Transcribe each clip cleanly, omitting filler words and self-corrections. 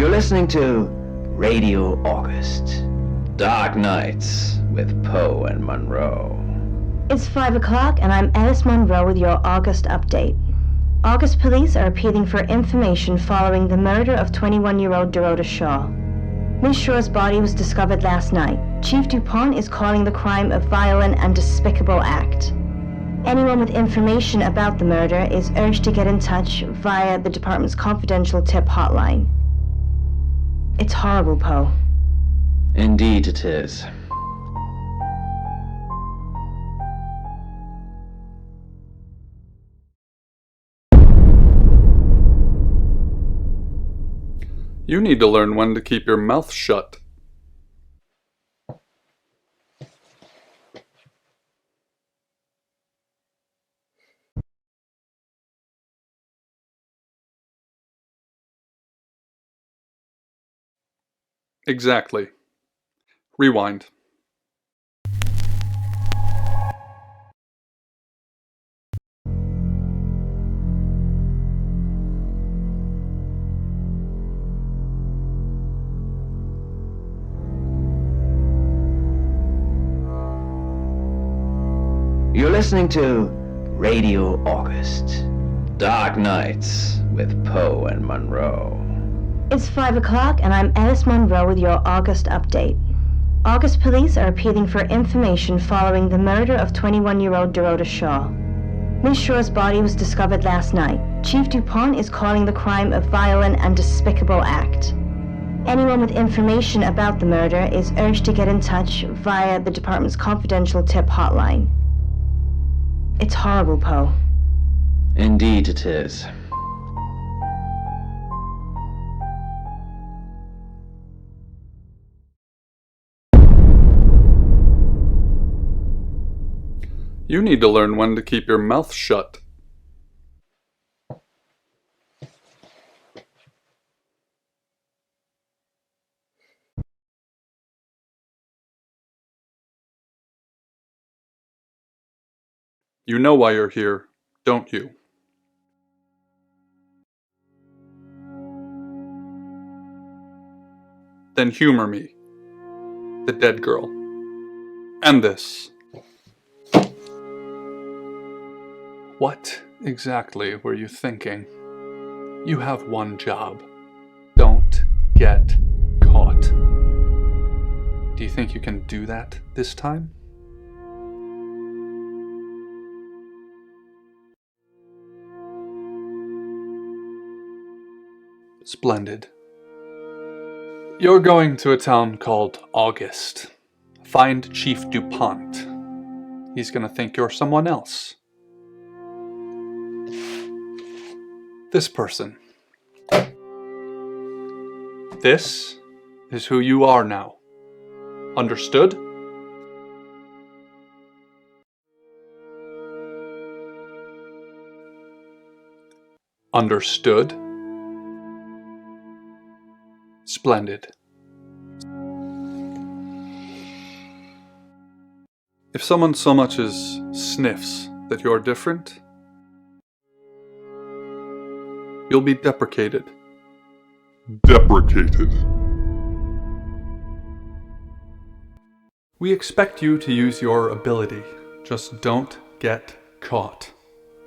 You're listening to Radio August. Dark Nights with Poe and Monroe. It's 5 o'clock and I'm Alice Monroe with your August update. August police are appealing for information following the murder of 21-year-old Dorota Shaw. Miss Shaw's body was discovered last night. Chief DuPont is calling the crime a violent and despicable act. Anyone with information about the murder is urged to get in touch via the department's confidential tip hotline. It's horrible, Poe. Indeed it is. You need to learn when to keep your mouth shut. Exactly. Rewind. You're listening to Radio August. Dark Nights with Poe and Monroe. It's 5 o'clock and I'm Alice Monroe with your August update. August police are appealing for information following the murder of 21-year-old Dorota Shaw. Miss Shaw's body was discovered last night. Chief DuPont is calling the crime a violent and despicable act. Anyone with information about the murder is urged to get in touch via the department's confidential tip hotline. It's horrible, Poe. Indeed it is. You need to learn when to keep your mouth shut. You know why you're here, don't you? Then humor me, the dead girl, and this. What exactly were you thinking? You have one job. Don't get caught. Do you think you can do that this time? Splendid. You're going to a town called August. Find Chief DuPont. He's gonna think you're someone else. This person. This is who you are now. Understood? Understood? Splendid. If someone so much as sniffs that you're different, you'll be deprecated. Deprecated. We expect you to use your ability. Just don't get caught.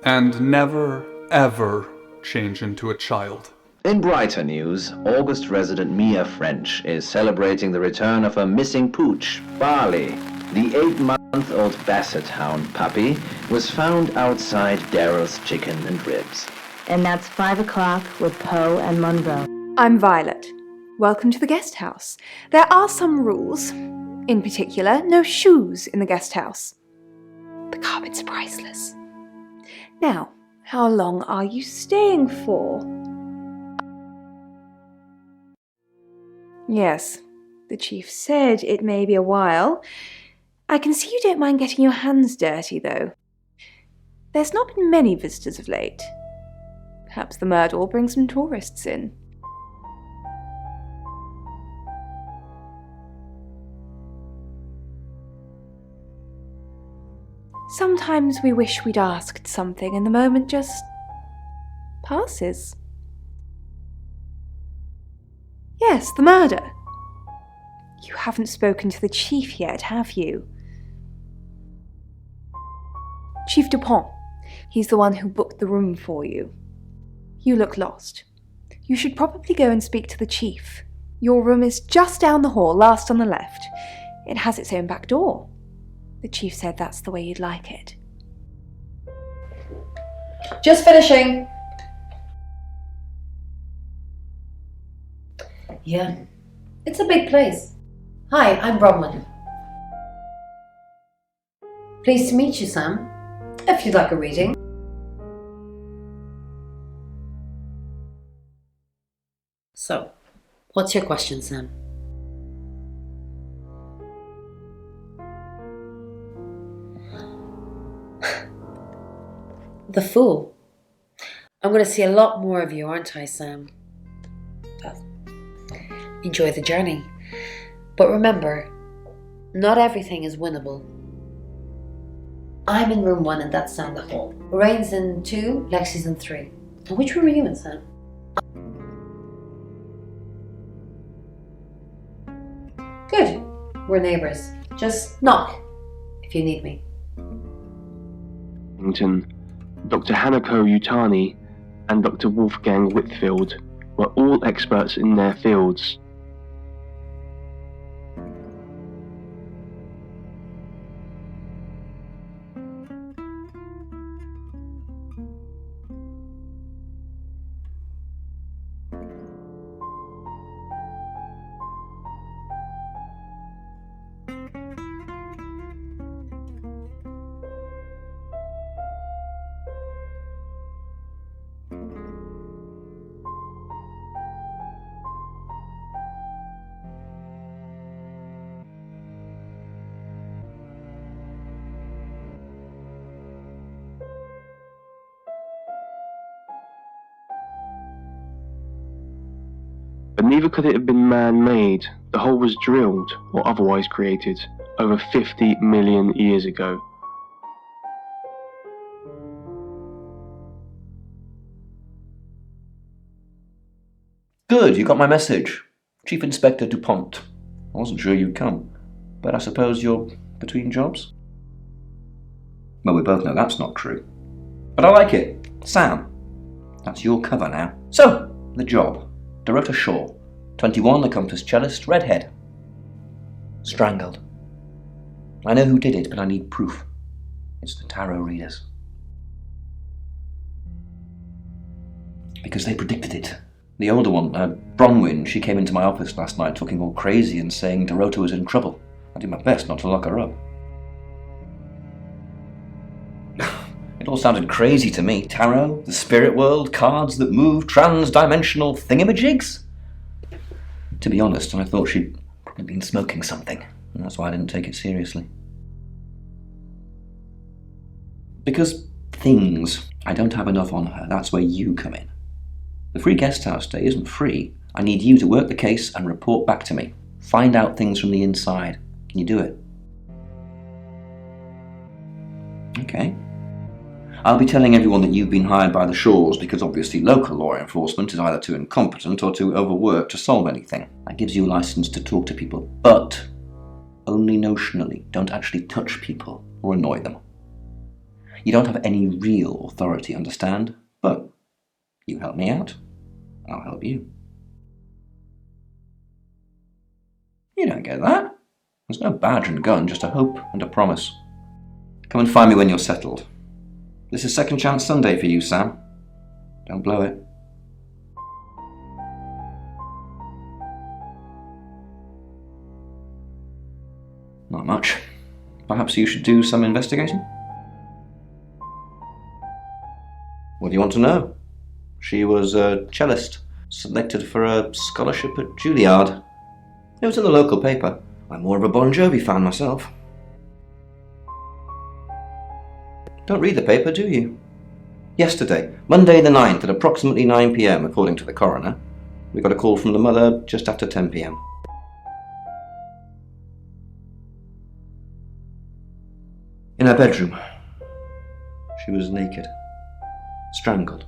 And never, ever change into a child. In brighter news, August resident Mia French is celebrating the return of her missing pooch, Barley. The 8-month-old Basset Hound puppy was found outside Daryl's Chicken and Ribs. And that's 5 o'clock with Poe and Monroe. I'm Violet. Welcome to the guest house. There are some rules. In particular, no shoes in the guest house. The carpets are priceless. Now, how long are you staying for? Yes, the chief said it may be a while. I can see you don't mind getting your hands dirty, though. There's not been many visitors of late. Perhaps the murder will bring some tourists in. Sometimes we wish we'd asked something and the moment just passes. Yes, the murder. You haven't spoken to the chief yet, have you? Chief Dupont. He's the one who booked the room for you. You look lost. You should probably go and speak to the chief. Your room is just down the hall, last on the left. It has its own back door. The chief said that's the way you'd like it. Just finishing. Yeah, it's a big place. Hi, I'm Bronwyn. Pleased to meet you, Sam. If you'd like a reading. So, what's your question, Sam? The Fool. I'm going to see a lot more of you, aren't I, Sam? Well, enjoy the journey. But remember, not everything is winnable. I'm in room 1 and that's down the hall. Lorraine's in 2, Lexi's in 3. And which room are you in, Sam? Good. We're neighbours. Just knock if you need me. Dr. Hanako Yutani and Dr. Wolfgang Whitfield were all experts in their fields. But neither could it have been man-made. The hole was drilled, or otherwise created, over 50 million years ago. Good, you got my message. Chief Inspector Dupont. I wasn't sure you'd come, but I suppose you're between jobs? Well, we both know that's not true. But I like it. Sam, that's your cover now. So, the job. Dorota Shaw, 21, accomplished cellist, redhead. Strangled. I know who did it, but I need proof. It's the tarot readers. Because they predicted it. The older one, Bronwyn, she came into my office last night talking all crazy and saying Dorota was in trouble. I did my best not to lock her up. It all sounded crazy to me. Tarot, the spirit world, cards that move, trans-dimensional thingamajigs. To be honest, I thought she'd probably been smoking something, and that's why I didn't take it seriously. Because things, I don't have enough on her. That's where you come in. The free guest house stay isn't free. I need you to work the case and report back to me. Find out things from the inside. Can you do it? Okay. I'll be telling everyone that you've been hired by the Shaws because obviously local law enforcement is either too incompetent or too overworked to solve anything. That gives you a license to talk to people, but only notionally. Don't actually touch people or annoy them. You don't have any real authority, understand? But you help me out, I'll help you. You don't get that. There's no badge and gun, just a hope and a promise. Come and find me when you're settled. This is Second Chance Sunday for you, Sam. Don't blow it. Not much. Perhaps you should do some investigating? What do you want to know? She was a cellist, selected for a scholarship at Juilliard. It was in the local paper. I'm more of a Bon Jovi fan myself. Don't read the paper, do you? Yesterday, Monday the 9th at approximately 9 p.m, according to the coroner, we got a call from the mother just after 10 p.m. In her bedroom, she was naked, strangled.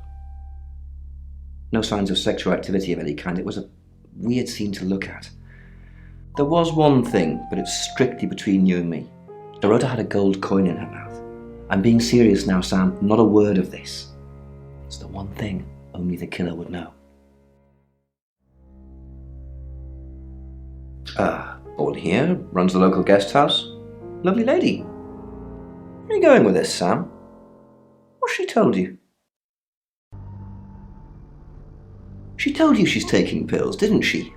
No signs of sexual activity of any kind. It was a weird scene to look at. There was one thing, but it's strictly between you and me. Dorota had a gold coin in her mouth. I'm being serious now, Sam. Not a word of this. It's the one thing only the killer would know. Born here, runs the local guest house. Lovely lady. Where are you going with this, Sam? What's she told you? She told you she's taking pills, didn't she?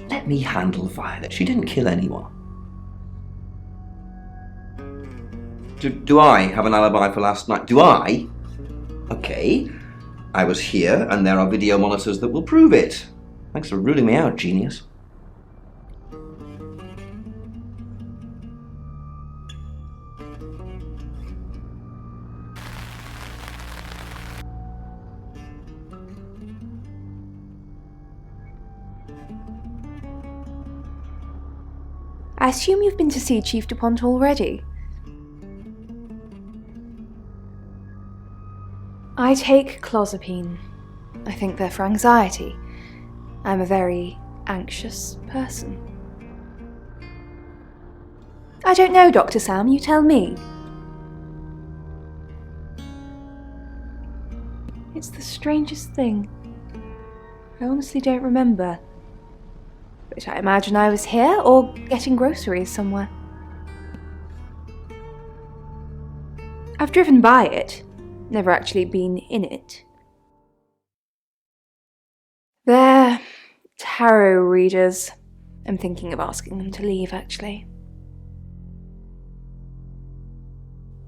Let me handle Violet. She didn't kill anyone. Do I have an alibi for last night? Do I? Okay. I was here, and there are video monitors that will prove it. Thanks for ruling me out, genius. I assume you've been to see Chief DuPont already. I take clozapine. I think they're for anxiety. I'm a very anxious person. I don't know, Dr. Sam, you tell me. It's the strangest thing. I honestly don't remember. But I imagine I was here or getting groceries somewhere. I've driven by it, never actually been in it. They're tarot readers. I'm thinking of asking them to leave, actually.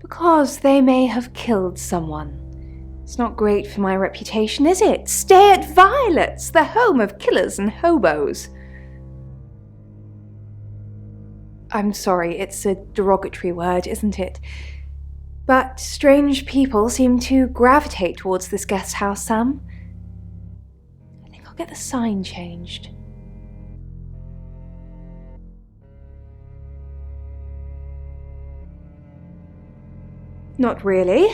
Because they may have killed someone. It's not great for my reputation, is it? Stay at Violet's, the home of killers and hobos. I'm sorry, it's a derogatory word, isn't it? But strange people seem to gravitate towards this guest house, Sam. I think I'll get the sign changed. Not really.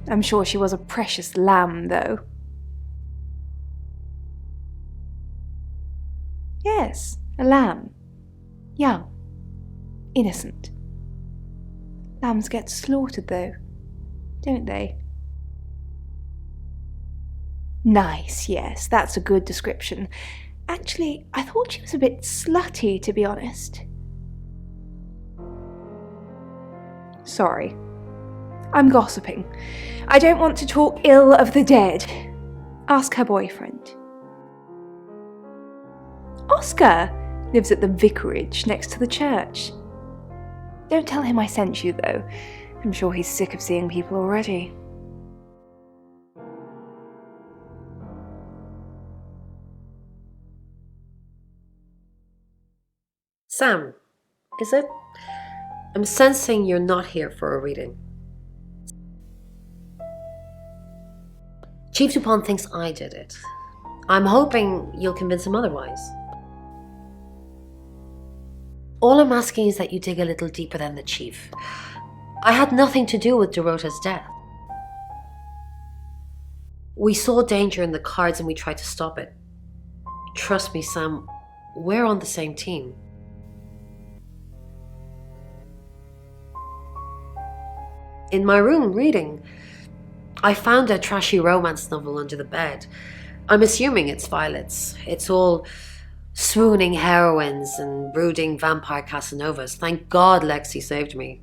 I'm sure she was a precious lamb, though. Yes, a lamb. Young. Innocent. Lambs get slaughtered, though, don't they? Nice, yes, that's a good description. Actually, I thought she was a bit slutty, to be honest. Sorry. I'm gossiping. I don't want to talk ill of the dead. Ask her boyfriend. Oscar lives at the vicarage next to the church. Don't tell him I sent you, though. I'm sure he's sick of seeing people already. Sam, is it? I'm sensing you're not here for a reading. Chief DuPont thinks I did it. I'm hoping you'll convince him otherwise. All I'm asking is that you dig a little deeper than the chief. I had nothing to do with Dorota's death. We saw danger in the cards and we tried to stop it. Trust me, Sam, we're on the same team. In my room, reading, I found a trashy romance novel under the bed. I'm assuming it's Violet's. It's all swooning heroines and brooding vampire Casanovas. Thank God Lexi saved me.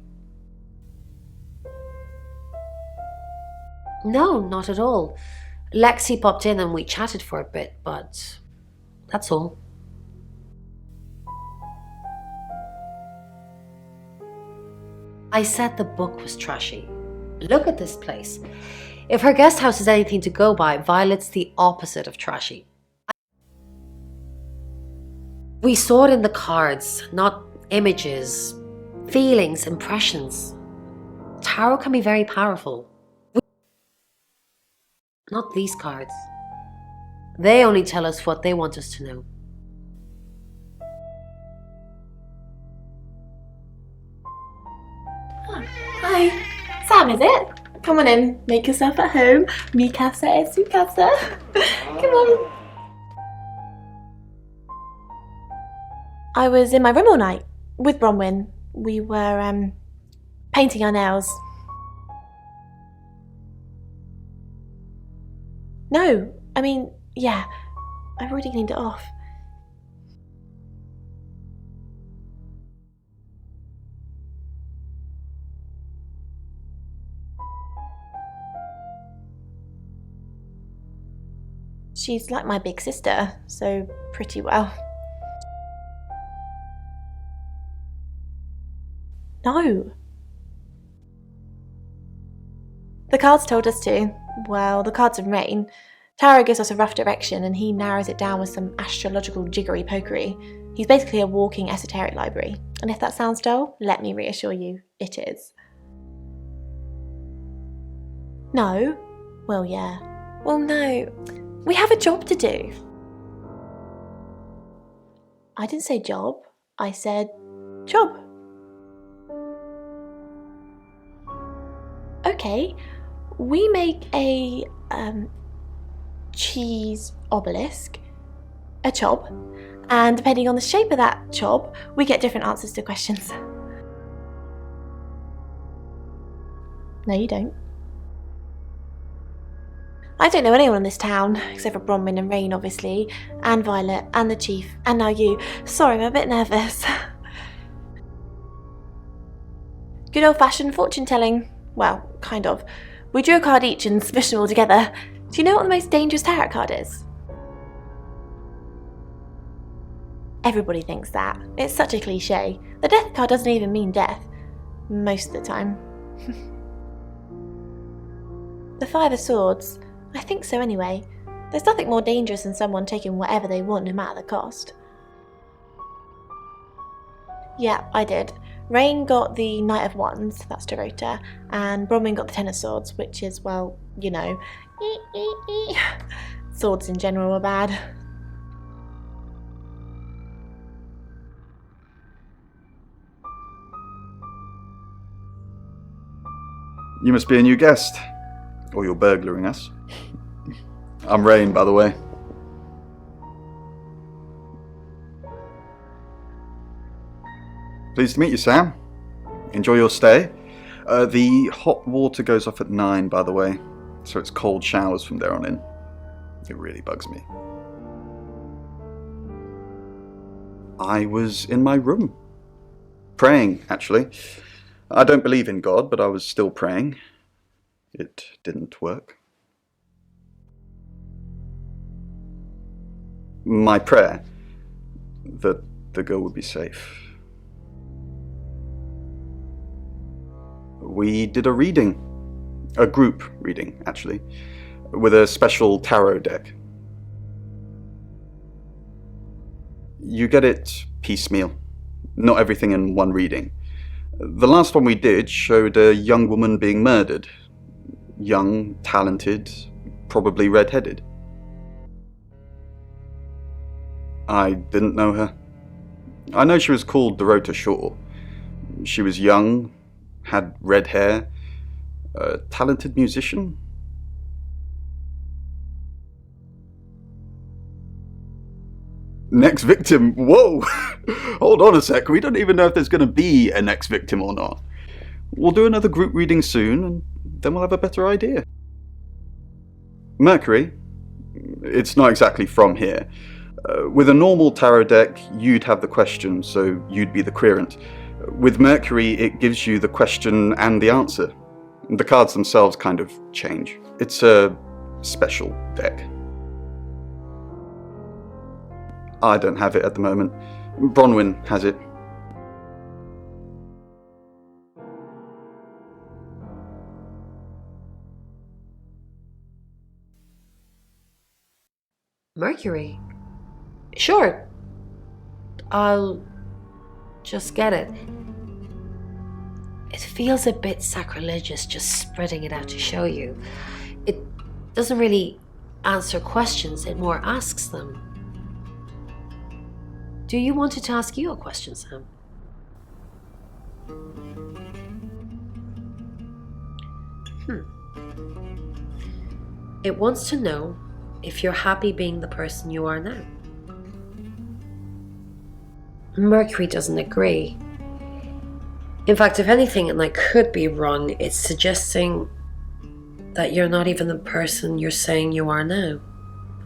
No, not at all. Lexi popped in and we chatted for a bit, but that's all. I said the book was trashy. Look at this place. If her guest house is anything to go by, Violet's the opposite of trashy. We saw it in the cards, not images, feelings, impressions. Tarot can be very powerful. Not these cards. They only tell us what they want us to know. Hi, Sam, is it? Come on in, make yourself at home. Mi casa es su casa. Come on. I was in my room all night with Bronwyn. We were, painting our nails. No, I mean, yeah, I've already cleaned it off. She's like my big sister, so pretty well. No. The cards told us to. Well, the cards of rain. Tarot gives us a rough direction and he narrows it down with some astrological jiggery pokery. He's basically a walking esoteric library. And if that sounds dull, let me reassure you, it is. No? Well, yeah. Well, no. We have a job to do. I didn't say job. I said job. Okay. We make a cheese obelisk, a chob, and depending on the shape of that chob, we get different answers to questions. No, you don't. I don't know anyone in this town, except for Bronwyn and Rain, obviously, and Violet, and the Chief, and now you. Sorry, I'm a bit nervous. Good old-fashioned fortune-telling. Well, kind of. We drew a card each and smushed them all together. Do you know what the most dangerous tarot card is? Everybody thinks that. It's such a cliche. The death card doesn't even mean death. Most of the time. The Five of Swords. I think so anyway. There's nothing more dangerous than someone taking whatever they want no matter the cost. Yeah, I did. Rain got the Knight of Wands, that's Dorota, and Bronwyn got the Ten of Swords, which is, well, you know, swords in general are bad. You must be a new guest, or you're burglaring us. I'm Rain, by the way. Pleased to meet you, Sam. Enjoy your stay. The hot water goes off at 9, by the way, so it's cold showers from there on in. It really bugs me. I was in my room. Praying, actually. I don't believe in God, but I was still praying. It didn't work. My prayer, that the girl would be safe. We did a reading, a group reading, actually, with a special tarot deck. You get it piecemeal, not everything in one reading. The last one we did showed a young woman being murdered. Young, talented, probably red-headed. I didn't know her. I know she was called Dorota Shaw. She was young, had red hair, a talented musician. Next victim? Whoa! Hold on a sec, we don't even know if there's going to be a next victim or not. We'll do another group reading soon, and then we'll have a better idea. Mercury? It's not exactly from here. With a normal tarot deck, you'd have the question, so you'd be the querent. With Mercury, it gives you the question and the answer. The cards themselves kind of change. It's a special deck. I don't have it at the moment. Bronwyn has it. Mercury? Sure. I'll just get it. It feels a bit sacrilegious just spreading it out to show you. It doesn't really answer questions, it more asks them. Do you want it to ask you a question, Sam? It wants to know if you're happy being the person you are now. Mercury doesn't agree. In fact, if anything, and I could be wrong, it's suggesting that you're not even the person you're saying you are now.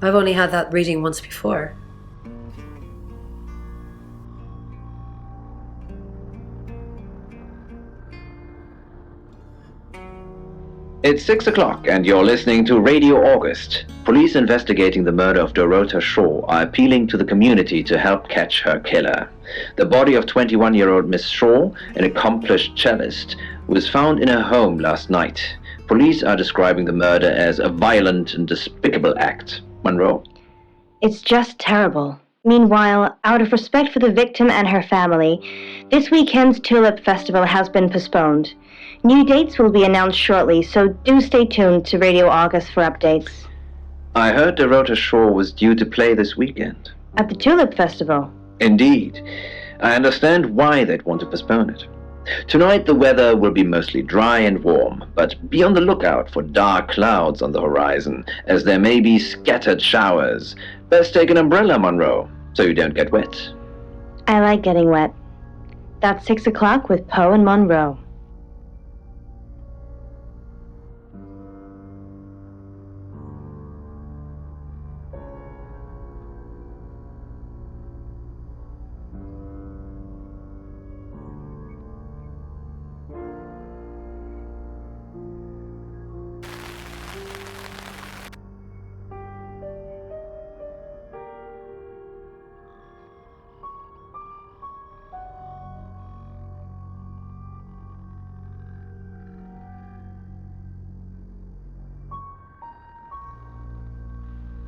I've only had that reading once before. It's 6 o'clock and you're listening to Radio August. Police investigating the murder of Dorota Shaw are appealing to the community to help catch her killer. The body of 21-year-old Miss Shaw, an accomplished cellist, was found in her home last night. Police are describing the murder as a violent and despicable act. Monroe? It's just terrible. Meanwhile, out of respect for the victim and her family, this weekend's Tulip Festival has been postponed. New dates will be announced shortly, so do stay tuned to Radio August for updates. I heard Dorota Shaw was due to play this weekend. At the Tulip Festival? Indeed. I understand why they'd want to postpone it. Tonight the weather will be mostly dry and warm, but be on the lookout for dark clouds on the horizon, as there may be scattered showers. Best take an umbrella, Monroe, so you don't get wet. I like getting wet. That's 6 o'clock with Poe and Monroe.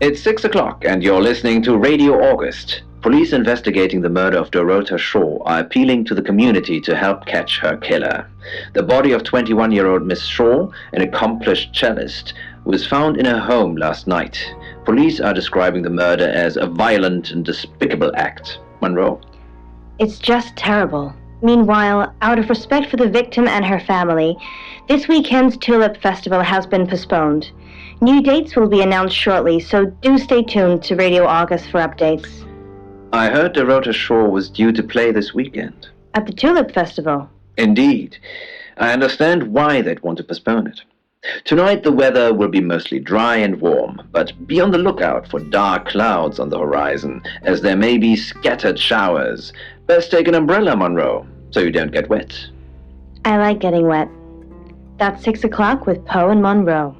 It's 6 o'clock and you're listening to Radio August. Police investigating the murder of Dorota Shaw are appealing to the community to help catch her killer. The body of 21-year-old Miss Shaw, an accomplished cellist, was found in her home last night. Police are describing the murder as a violent and despicable act. Monroe? It's just terrible. Meanwhile, out of respect for the victim and her family, this weekend's Tulip Festival has been postponed. New dates will be announced shortly, so do stay tuned to Radio August for updates. I heard Dorota Shaw was due to play this weekend. At the Tulip Festival? Indeed. I understand why they'd want to postpone it. Tonight the weather will be mostly dry and warm, but be on the lookout for dark clouds on the horizon, as there may be scattered showers. Best take an umbrella, Monroe, so you don't get wet. I like getting wet. That's 6 o'clock with Poe and Monroe.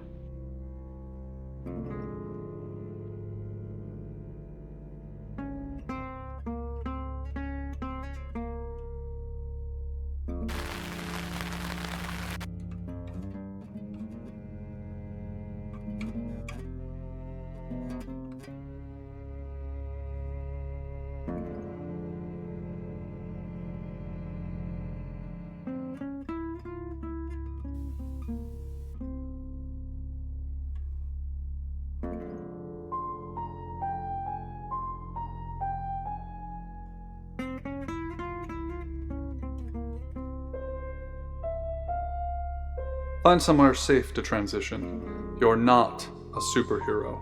Find somewhere safe to transition. You're not a superhero.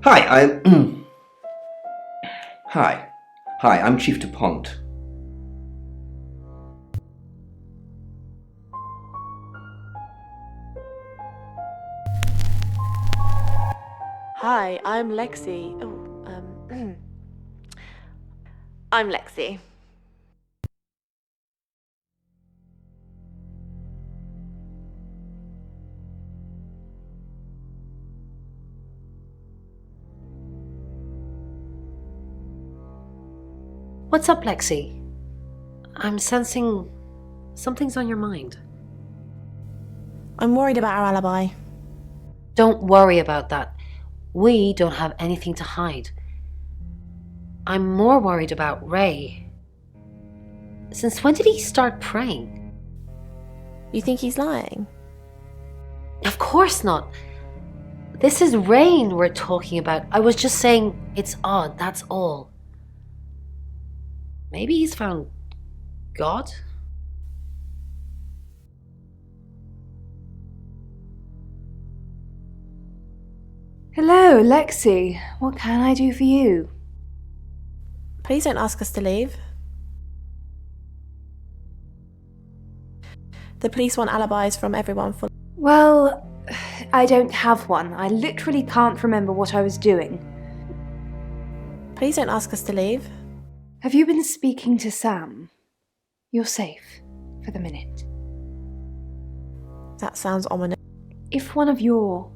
Hi, Hi, I'm Chief DuPont. Hi, I'm Lexi. I'm Lexi. What's up, Lexi? I'm sensing something's on your mind. I'm worried about our alibi. Don't worry about that. We don't have anything to hide. I'm more worried about Ray. Since when did he start praying? You think he's lying? Of course not. This is rain we're talking about. I was just saying it's odd, that's all. Maybe he's found God? Hello, Lexi. What can I do for you? Please don't ask us to leave. The police want alibis from everyone for... Well, I don't have one. I literally can't remember what I was doing. Please don't ask us to leave. Have you been speaking to Sam? You're safe for the minute. That sounds ominous. If one of your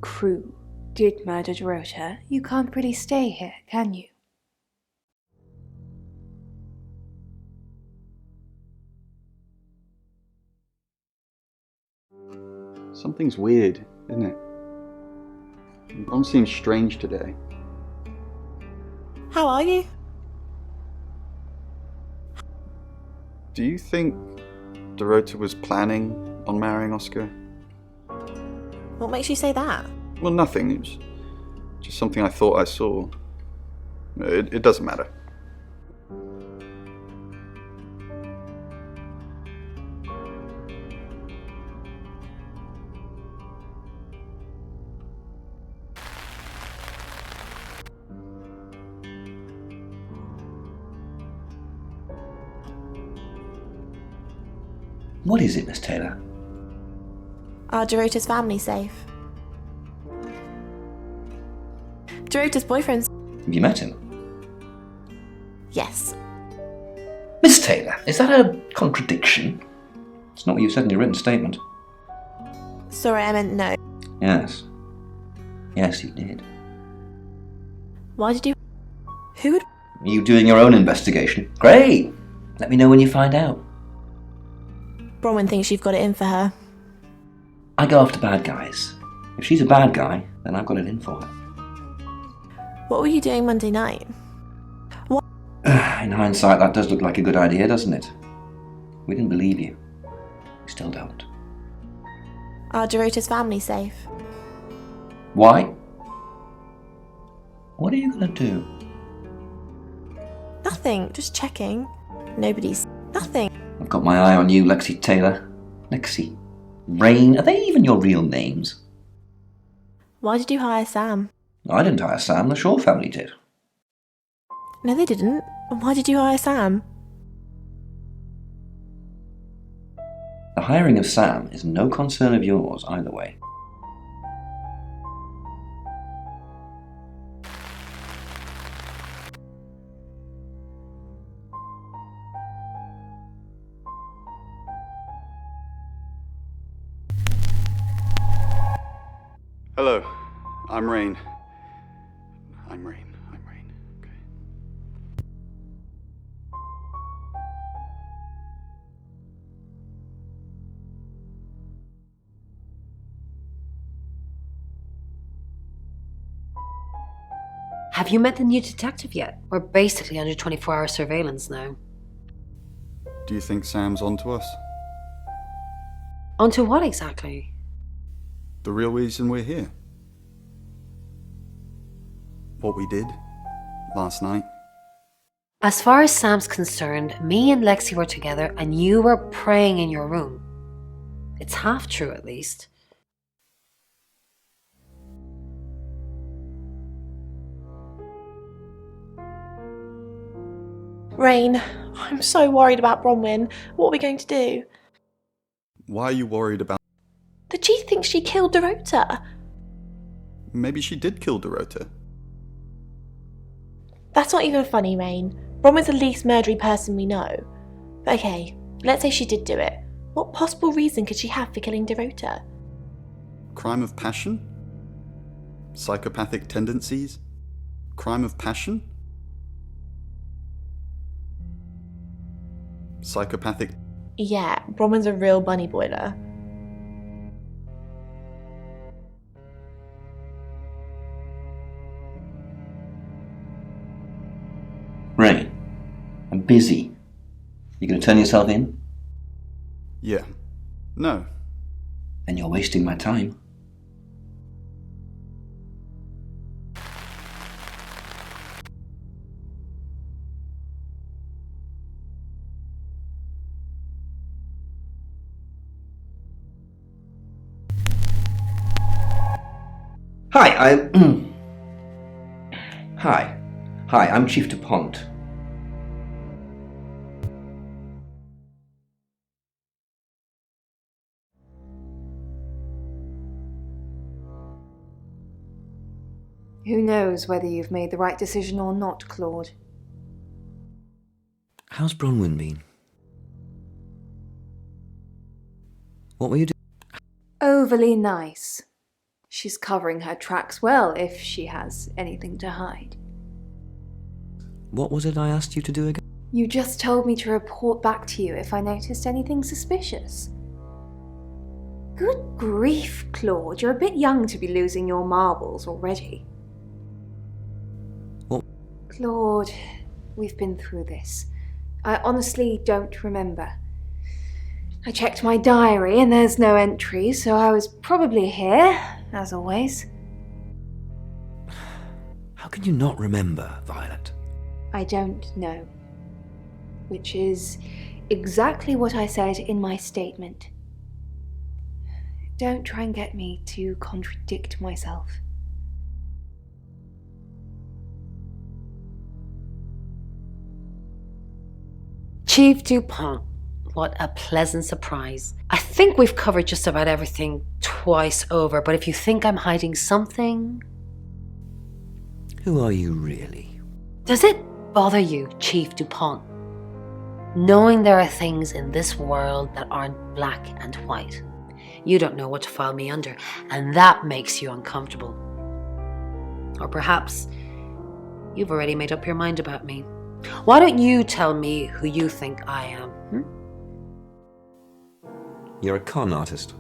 crew did murder Dorota, you can't really stay here, can you? Something's weird, isn't it? Mom seems strange today. How are you? Do you think Dorota was planning on marrying Oscar? What makes you say that? Well, nothing. It was just something I thought I saw. It doesn't matter. What is it, Miss Taylor? Are Dorota's family safe? Dorota's boyfriend's... Have you met him? Yes. Miss Taylor, is that a contradiction? It's not what you said in your written statement. Sorry, I meant no. Yes. Yes, you did. Why did you... Who would... You doing your own investigation? Great! Let me know when you find out. Bronwyn thinks you've got it in for her. I go after bad guys. If she's a bad guy, then I've got it in for her. What were you doing Monday night? What? In hindsight, that does look like a good idea, doesn't it? We didn't believe you. We still don't. Are Dorota's family safe? Why? What are you gonna do? Nothing, just checking. Nobody's... Nothing. I've got my eye on you, Lexi Taylor. Lexi. Rain, are they even your real names? Why did you hire Sam? I didn't hire Sam, the Shaw family did. No, they didn't. Why did you hire Sam? The hiring of Sam is no concern of yours either way. Hello, I'm Rain. I'm Rain. Okay. Have you met the new detective yet? We're basically under 24-hour surveillance now. Do you think Sam's onto us? Onto what exactly? The real reason we're here? What we did last night? As far as Sam's concerned, me and Lexi were together and you were praying in your room. It's half true, at least. Rain, I'm so worried about Bronwyn. What are we going to do? Why are you worried about... The chief thinks she killed Dorota. Maybe she did kill Dorota. That's not even funny, Rain. Bronwyn's the least murdery person we know. But okay, let's say she did do it. What possible reason could she have for killing Dorota? Crime of passion? Psychopathic tendencies? Crime of passion? Psychopathic... Yeah, Bronwyn's a real bunny boiler. Rain, I'm busy. You gonna turn yourself in? Yeah. No. Then you're wasting my time. Hi, Hi, I'm Chief DuPont. Who knows whether you've made the right decision or not, Claude? How's Bronwyn been? What were you doing? Overly nice. She's covering her tracks well if she has anything to hide. What was it I asked you to do again? You just told me to report back to you if I noticed anything suspicious. Good grief, Claude, you're a bit young to be losing your marbles already. What? Claude, we've been through this. I honestly don't remember. I checked my diary and there's no entry, so I was probably here, as always. How can you not remember, Violet? I don't know. Which is exactly what I said in my statement. Don't try and get me to contradict myself. Chief DuPont, what a pleasant surprise. I think we've covered just about everything twice over, but if you think I'm hiding something... Who are you really? Does it bother you, Chief DuPont, knowing there are things in this world that aren't black and white? You don't know what to file me under, and that makes you uncomfortable. Or perhaps you've already made up your mind about me. Why don't you tell me who you think I am? You're a con artist.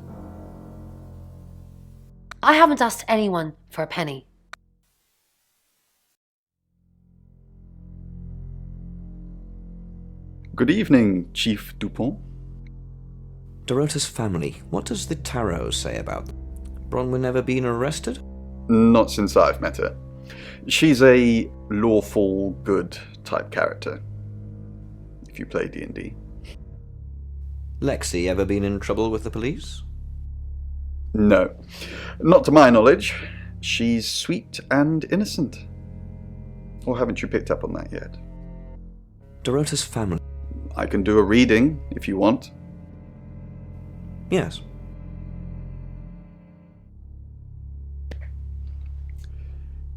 I haven't asked anyone for a penny. Good evening, Chief DuPont. Dorota's family, what does the tarot say about them? Bronwyn ever been arrested? Not since I've met her. She's a lawful good type character, if you play D&D. Lexi ever been in trouble with the police? No, not to my knowledge. She's sweet and innocent. Or haven't you picked up on that yet? Dorota's family. I can do a reading if you want. Yes.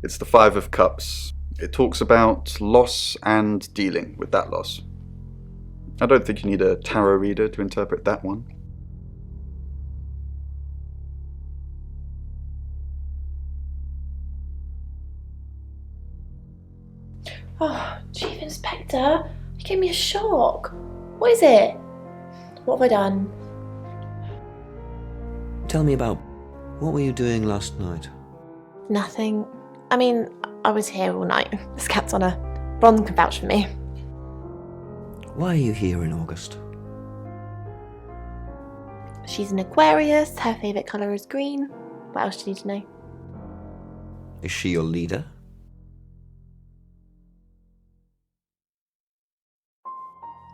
It's the Five of Cups. It talks about loss and dealing with that loss. I don't think you need a tarot reader to interpret that one. Oh, Chief Inspector, you gave me a shock. What is it? What have I done? Tell me about what were you doing last night? Nothing. I mean, I was here all night. This cat's on her. Bron can vouch for me. Why are you here in August? She's an Aquarius. Her favourite colour is green. What else do you need to know? Is she your leader?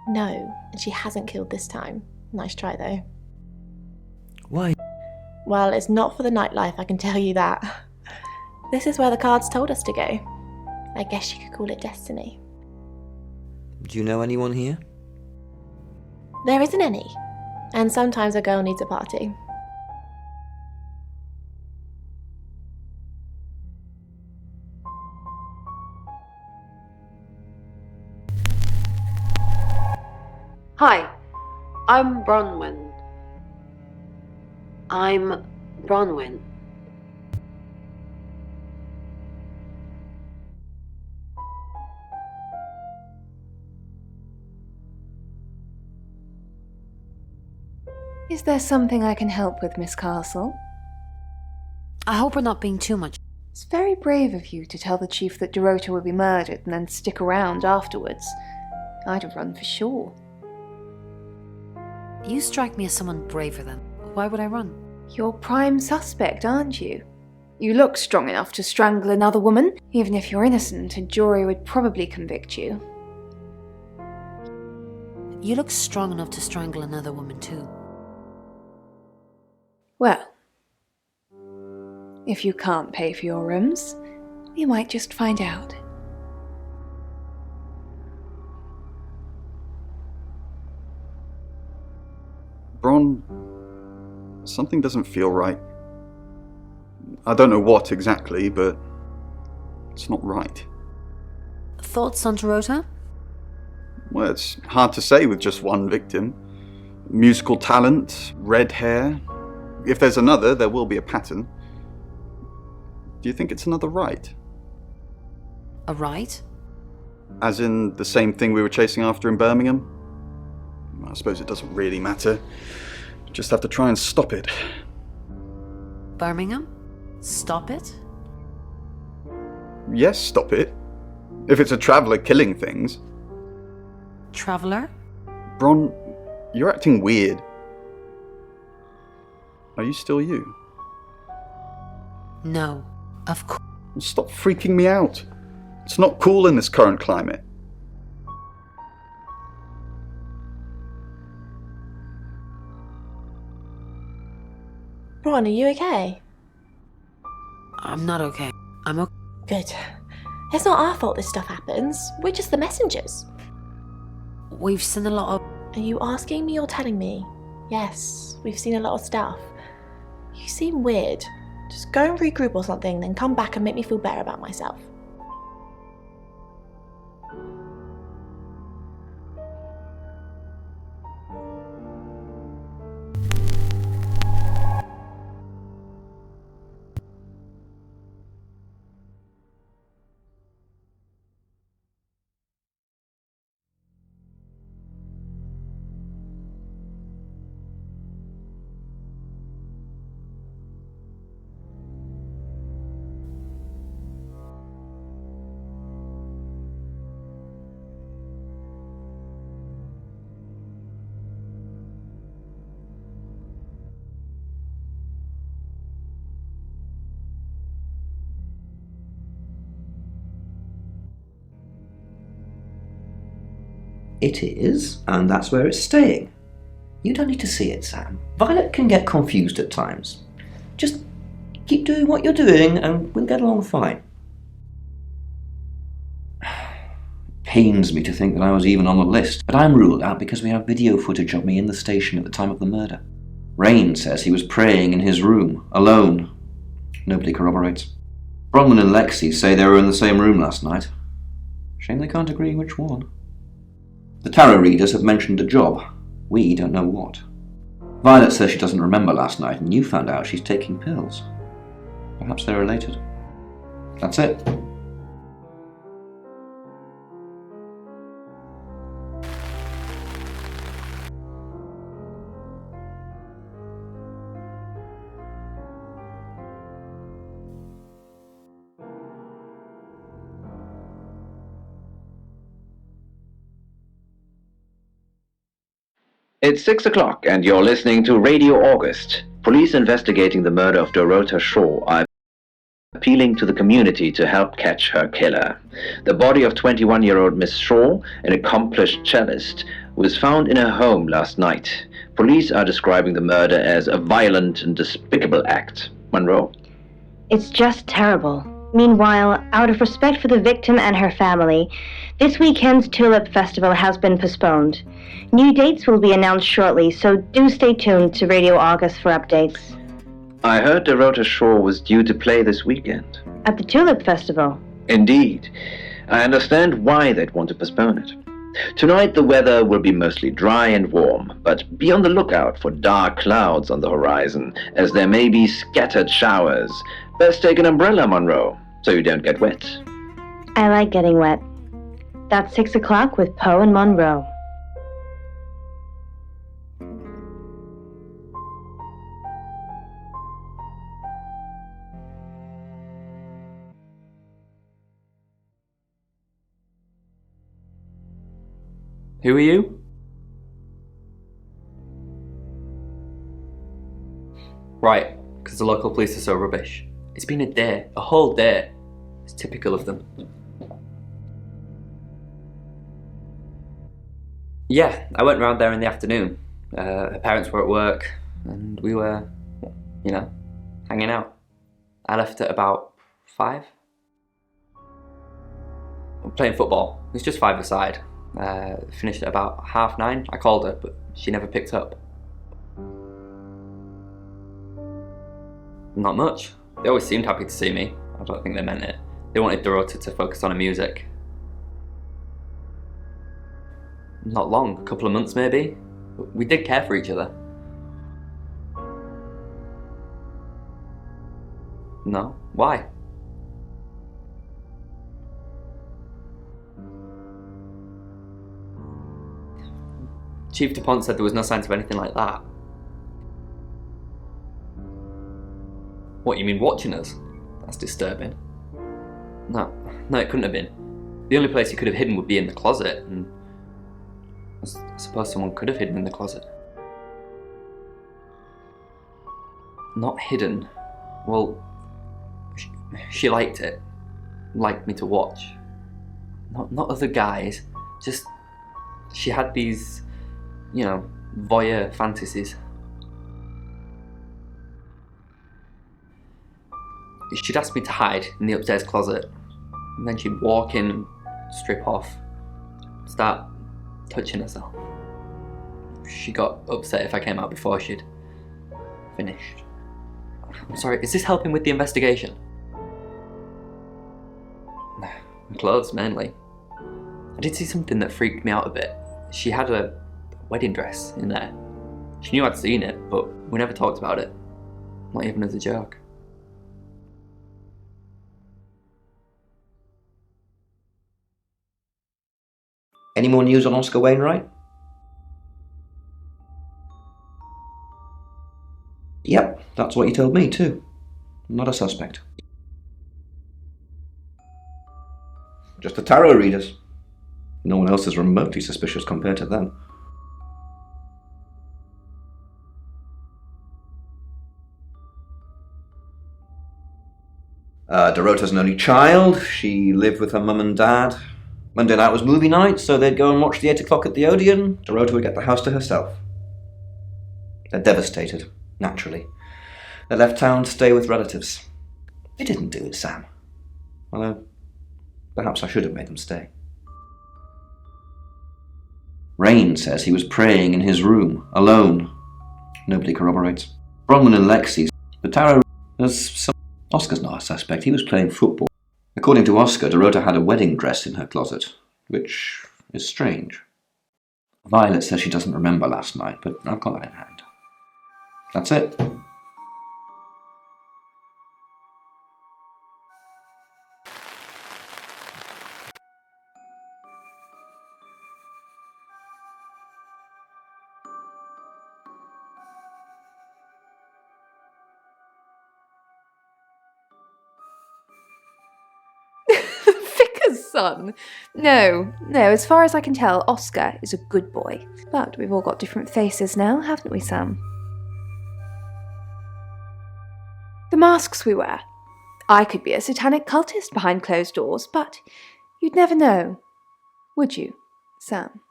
No, and she hasn't killed this time. Nice try, though. Why? Well, it's not for the nightlife, I can tell you that. This is where the cards told us to go. I guess you could call it destiny. Do you know anyone here? There isn't any. And sometimes a girl needs a party. Hi, I'm Bronwyn. I'm Bronwyn. Is there something I can help with, Miss Castle? I hope we're not being too much. It's very brave of you to tell the chief that Dorota would be murdered and then stick around afterwards. I'd have run for sure. You strike me as someone braver than. Why would I run? You're prime suspect, aren't you? You look strong enough to strangle another woman. Even if you're innocent, a jury would probably convict you. You look strong enough to strangle another woman too. Well, If you can't pay for your rooms, you might just find out. Bron, something doesn't feel right. I don't know what exactly, but it's not right. Thoughts on Dorota? Well, it's hard to say with just one victim. Musical talent, red hair. If there's another, there will be a pattern. Do you think it's another right? A right? As in the same thing we were chasing after in Birmingham? I suppose it doesn't really matter. Just have to try and stop it. Birmingham? Stop it? Yes, stop it. If it's a traveller killing things. Traveller? Bron, you're acting weird. Are you still you? No, of course. Stop freaking me out. It's not cool in this current climate. Ron, are you okay? I'm not okay. I'm okay. Good. It's not our fault this stuff happens. We're just the messengers. We've seen a lot of... Are you asking me or telling me? Yes, we've seen a lot of stuff. You seem weird. Just go and regroup or something, then come back and make me feel better about myself. It is, and that's where it's staying. You don't need to see it, Sam. Violet can get confused at times. Just keep doing what you're doing and we'll get along fine. Pains me to think that I was even on the list, but I'm ruled out because we have video footage of me in the station at the time of the murder. Rain says he was praying in his room, alone. Nobody corroborates. Bronwyn and Lexi say they were in the same room last night. Shame they can't agree which one. The tarot readers have mentioned a job. We don't know what. Violet says she doesn't remember last night, and you found out she's taking pills. Perhaps they're related. That's it. It's 6 o'clock and you're listening to Radio August. Police investigating the murder of Dorota Shaw are appealing to the community to help catch her killer. The body of 21-year-old Miss Shaw, an accomplished cellist, was found in her home last night. Police are describing the murder as a violent and despicable act. Monroe? It's just terrible. Meanwhile, out of respect for the victim and her family, this weekend's Tulip Festival has been postponed. New dates will be announced shortly, so do stay tuned to Radio August for updates. I heard Dorota Shaw was due to play this weekend. At the Tulip Festival? Indeed. I understand why they'd want to postpone it. Tonight the weather will be mostly dry and warm, but be on the lookout for dark clouds on the horizon, as there may be scattered showers. Best take an umbrella, Monroe, so you don't get wet. I like getting wet. That's 6 o'clock with Poe and Monroe. Who are you? Right, because the local police are so rubbish. It's been a day, a whole day. It's typical of them. Yeah, I went round there in the afternoon. Her parents were at work, and we were, hanging out. I left at about 5. Playing football. It was just 5-a-side. Finished at about 9:30. I called her, but she never picked up. Not much. They always seemed happy to see me. I don't think they meant it. They wanted Dorota to focus on her music. Not long, a couple of months maybe. But we did care for each other. No? Why? Chief DuPont said there was no signs of anything like that. What, you mean watching us? That's disturbing. No, it couldn't have been. The only place he could have hidden would be in the closet, and I suppose someone could have hidden in the closet. Not hidden. Well, she liked it. Liked me to watch. Not other guys. Just, she had these, voyeur fantasies. She'd ask me to hide in the upstairs closet, and then she'd walk in and strip off, start touching herself. She got upset if I came out before she'd finished. I'm sorry, is this helping with the investigation? Clothes, mainly. I did see something that freaked me out a bit. She had a wedding dress in there. She knew I'd seen it, but we never talked about it. Not even as a joke. Any more news on Oscar Wainwright? Yep, that's what you told me too. Not a suspect. Just the tarot readers. No one else is remotely suspicious compared to them. Dorota's an only child. She lived with her mum and dad. Monday night was movie night, so they'd go and watch the 8 o'clock at the Odeon. Dorota would get the house to herself. They're devastated, naturally. They left town to stay with relatives. They didn't do it, Sam. Although, perhaps I should have made them stay. Rain says he was praying in his room, alone. Nobody corroborates. Bronwyn and Lexi, the tarot, there's some... Oscar's not a suspect, he was playing football. According to Oscar, Dorota had a wedding dress in her closet, which is strange. Violet says she doesn't remember last night, but I've got that in hand. That's it. Vicar's son? No, as far as I can tell, Oscar is a good boy. But we've all got different faces now, haven't we, Sam? The masks we wear. I could be a satanic cultist behind closed doors, but you'd never know. Would you, Sam?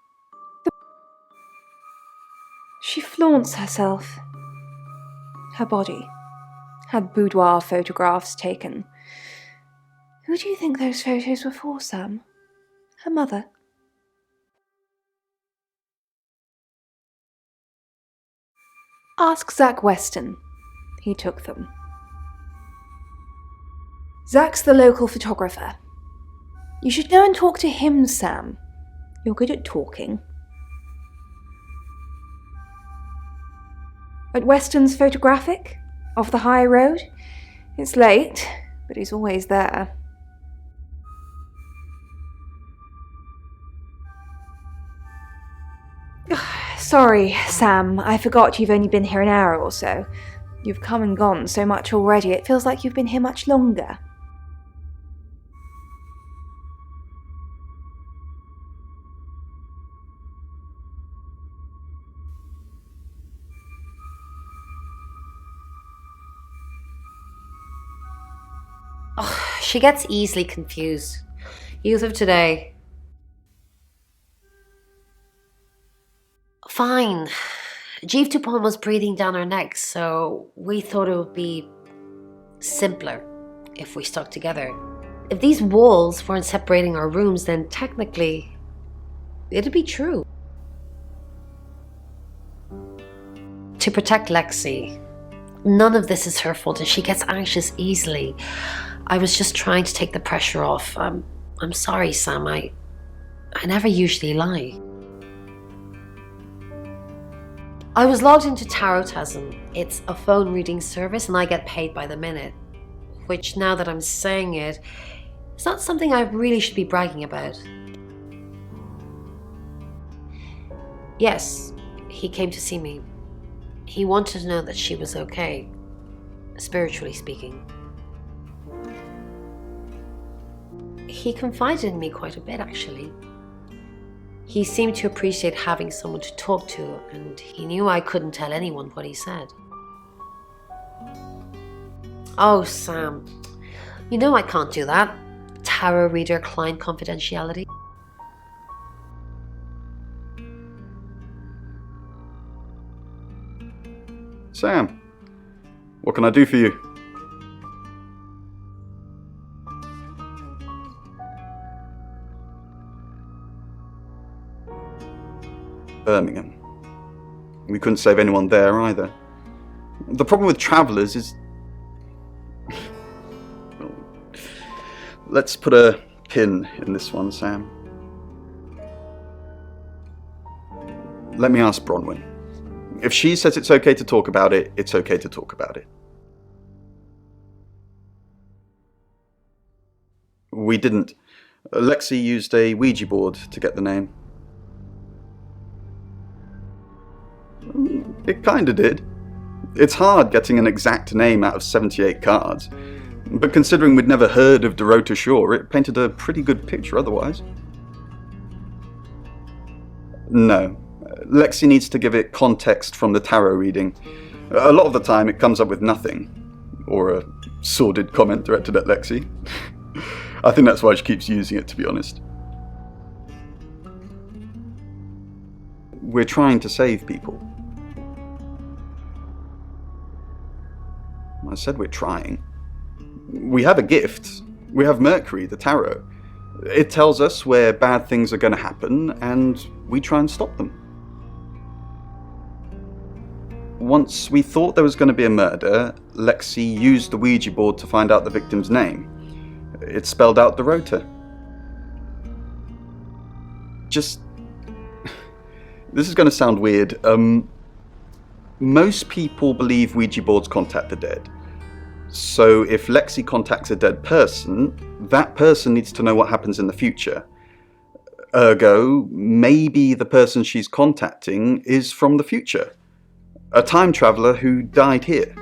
She flaunts herself. Her body. Had boudoir photographs taken. Who do you think those photos were for, Sam? Her mother? Ask Zach Weston. He took them. Zach's the local photographer. You should go and talk to him, Sam. You're good at talking. At Weston's photographic? Off the high road? It's late, but he's always there. Sorry, Sam, I forgot you've only been here an hour or so. You've come and gone so much already, it feels like you've been here much longer. Oh, she gets easily confused. Youth of today. Fine. Chief DuPont was breathing down her neck, so we thought it would be simpler if we stuck together. If these walls weren't separating our rooms, then technically it'd be true. To protect Lexi, none of this is her fault and she gets anxious easily. I was just trying to take the pressure off. I'm sorry, Sam. I never usually lie. I was logged into Tarotasm. It's a phone reading service and I get paid by the minute. Which, now that I'm saying it, it's not something I really should be bragging about. Yes, he came to see me. He wanted to know that she was okay, spiritually speaking. He confided in me quite a bit, actually. He seemed to appreciate having someone to talk to, and he knew I couldn't tell anyone what he said. Oh, Sam, you know I can't do that. Tarot reader client confidentiality. Sam, what can I do for you? Birmingham. We couldn't save anyone there either. The problem with travellers is... Let's put a pin in this one, Sam. Let me ask Bronwyn. If she says it's okay to talk about it, it's okay to talk about it. We didn't. Lexi used a Ouija board to get the name. It kinda did. It's hard getting an exact name out of 78 cards, but considering we'd never heard of Dorota Shaw, it painted a pretty good picture otherwise. No. Lexi needs to give it context from the tarot reading. A lot of the time it comes up with nothing. Or a sordid comment directed at Lexi. I think that's why she keeps using it, to be honest. We're trying to save people. I said we're trying. We have a gift. We have Mercury, the tarot. It tells us where bad things are going to happen, and we try and stop them. Once we thought there was going to be a murder, Lexi used the Ouija board to find out the victim's name. It spelled out Dorota. Just... This is going to sound weird. Most people believe Ouija boards contact the dead. So if Lexi contacts a dead person, that person needs to know what happens in the future. Ergo, maybe the person she's contacting is from the future. A time traveller who died here.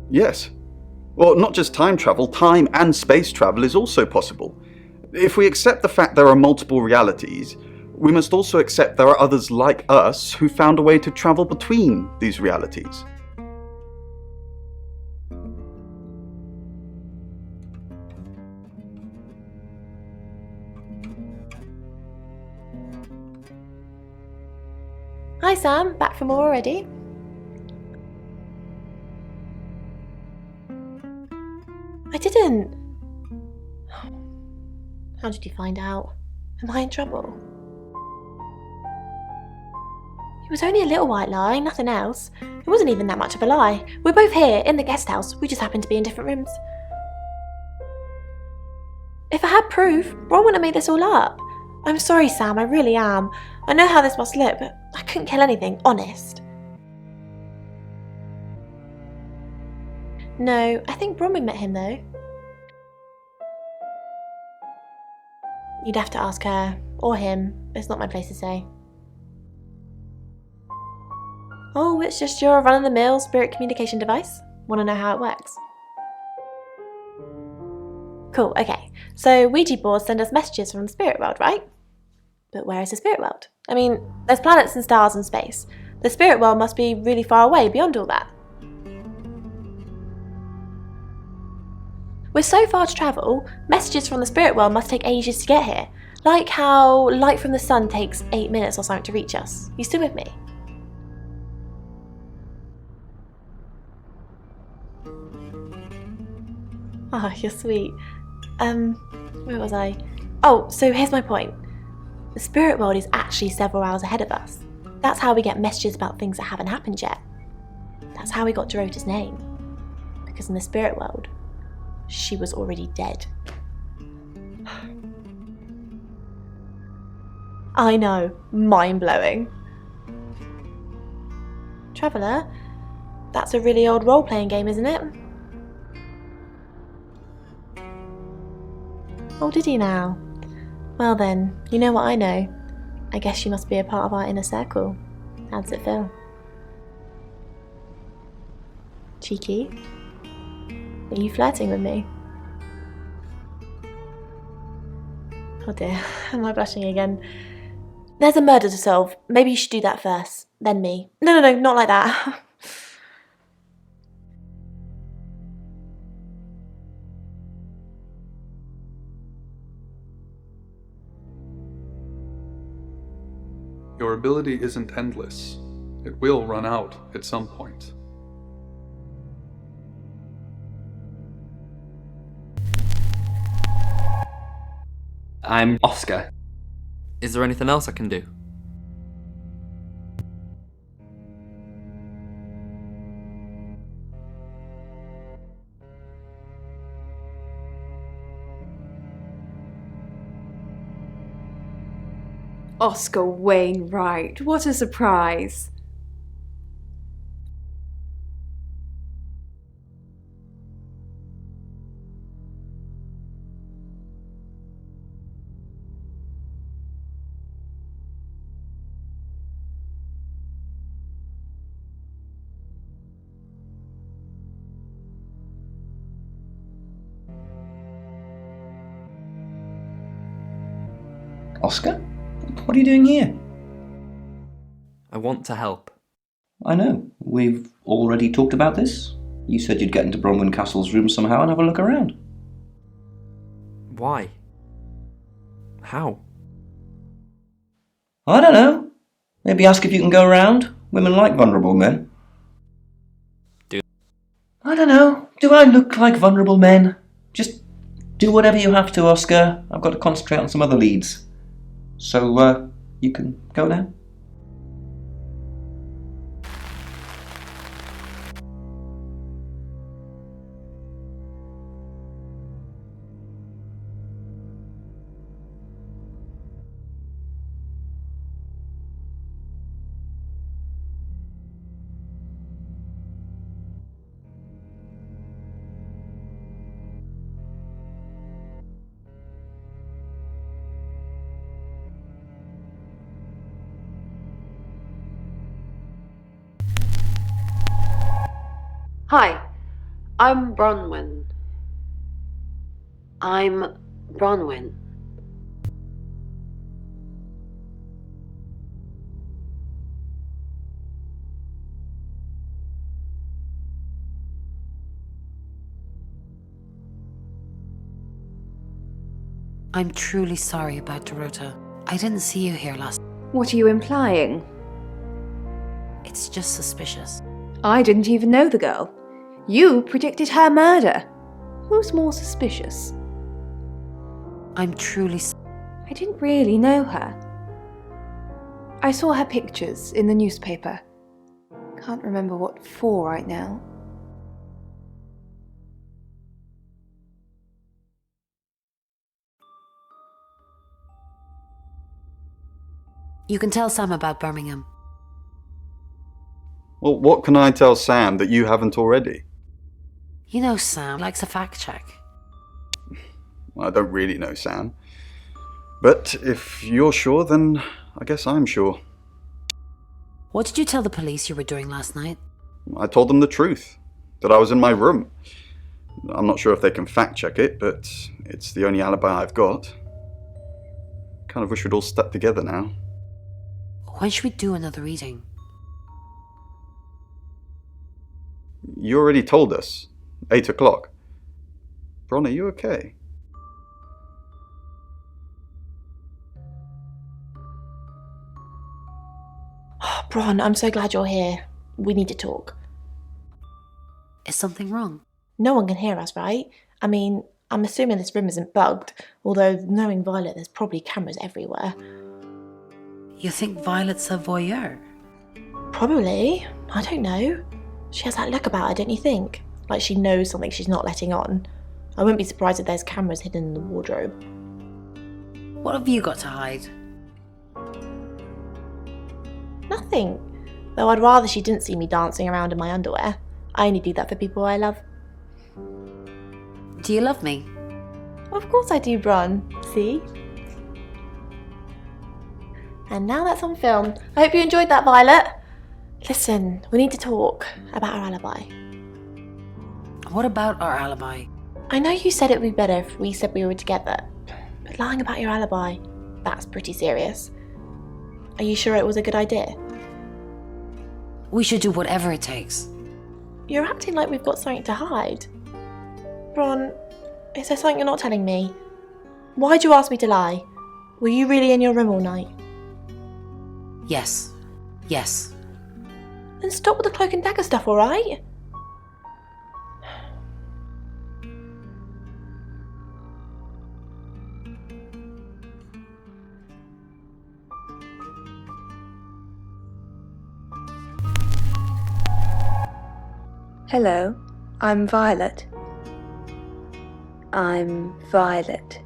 Yes. Well, not just time travel, time and space travel is also possible. If we accept the fact there are multiple realities, we must also accept there are others like us who found a way to travel between these realities. Hi Sam, back for more already? I didn't. How did you find out? Am I in trouble? It was only a little white lie, nothing else. It wasn't even that much of a lie. We're both here, in the guest house. We just happened to be in different rooms. If I had proof, Ron wouldn't have made this all up. I'm sorry, Sam, I really am. I know how this must look, but I couldn't kill anything, honest. No, I think Bronwyn met him though. You'd have to ask her, or him. It's not my place to say. Oh, it's just your run-of-the-mill spirit communication device? Want to know how it works? Cool, okay. So Ouija boards send us messages from the spirit world, right? But where is the spirit world? I mean, there's planets and stars in space. The spirit world must be really far away beyond all that. With so far to travel, messages from the spirit world must take ages to get here. Like how light from the sun takes 8 minutes or something to reach us. You still with me? Oh, you're sweet. Where was I? Oh, so here's my point. The spirit world is actually several hours ahead of us. That's how we get messages about things that haven't happened yet. That's how we got Dorota's name. Because in the spirit world, she was already dead. I know, mind-blowing. Traveller, that's a really old role-playing game, isn't it? Oh, did he now? Well then, you know what I know. I guess you must be a part of our inner circle. How does it feel? Cheeky? Are you flirting with me? Oh dear, am I blushing again? There's a murder to solve. Maybe you should do that first, then me. No, not like that. Your ability isn't endless. It will run out at some point. I'm Oscar. Is there anything else I can do? Oscar Wainwright, what a surprise. Oscar? What are you doing here? I want to help. I know. We've already talked about this. You said you'd get into Bronwyn Castle's room somehow and have a look around. Why? How? I don't know. Maybe ask if you can go around. Women like vulnerable men. I don't know. Do I look like vulnerable men? Just do whatever you have to, Oscar. I've got to concentrate on some other leads. So, you can go now. Hi, I'm Bronwyn. I'm Bronwyn. I'm truly sorry about Dorota. I didn't see you here last. What are you implying? It's just suspicious. I didn't even know the girl. You predicted her murder. Who's more suspicious? I'm truly I didn't really know her. I saw her pictures in the newspaper. Can't remember what for right now. You can tell Sam about Birmingham. Well, what can I tell Sam that you haven't already? You know Sam likes a fact check. I don't really know Sam. But if you're sure, then I guess I'm sure. What did you tell the police you were doing last night? I told them the truth, that I was in my room. I'm not sure if they can fact check it, but it's the only alibi I've got. Kind of wish we'd all stuck together now. When should we do another reading? You already told us. 8 o'clock. Bron, are you okay? Bron, I'm so glad you're here. We need to talk. Is something wrong? No one can hear us, right? I mean, I'm assuming this room isn't bugged, although knowing Violet, there's probably cameras everywhere. You think Violet's a voyeur? Probably. I don't know. She has that look about her, don't you think? Like she knows something she's not letting on. I wouldn't be surprised if there's cameras hidden in the wardrobe. What have you got to hide? Nothing. Though I'd rather she didn't see me dancing around in my underwear. I only do that for people I love. Do you love me? Of course I do, Bron. See? And now that's on film. I hope you enjoyed that, Violet. Listen, we need to talk about our alibi. What about our alibi? I know you said it would be better if we said we were together, but lying about your alibi, that's pretty serious. Are you sure it was a good idea? We should do whatever it takes. You're acting like we've got something to hide. Bron, is there something you're not telling me? Why'd you ask me to lie? Were you really in your room all night? Yes. Yes. Then stop with the cloak and dagger stuff, alright? Hello, I'm Violet. I'm Violet.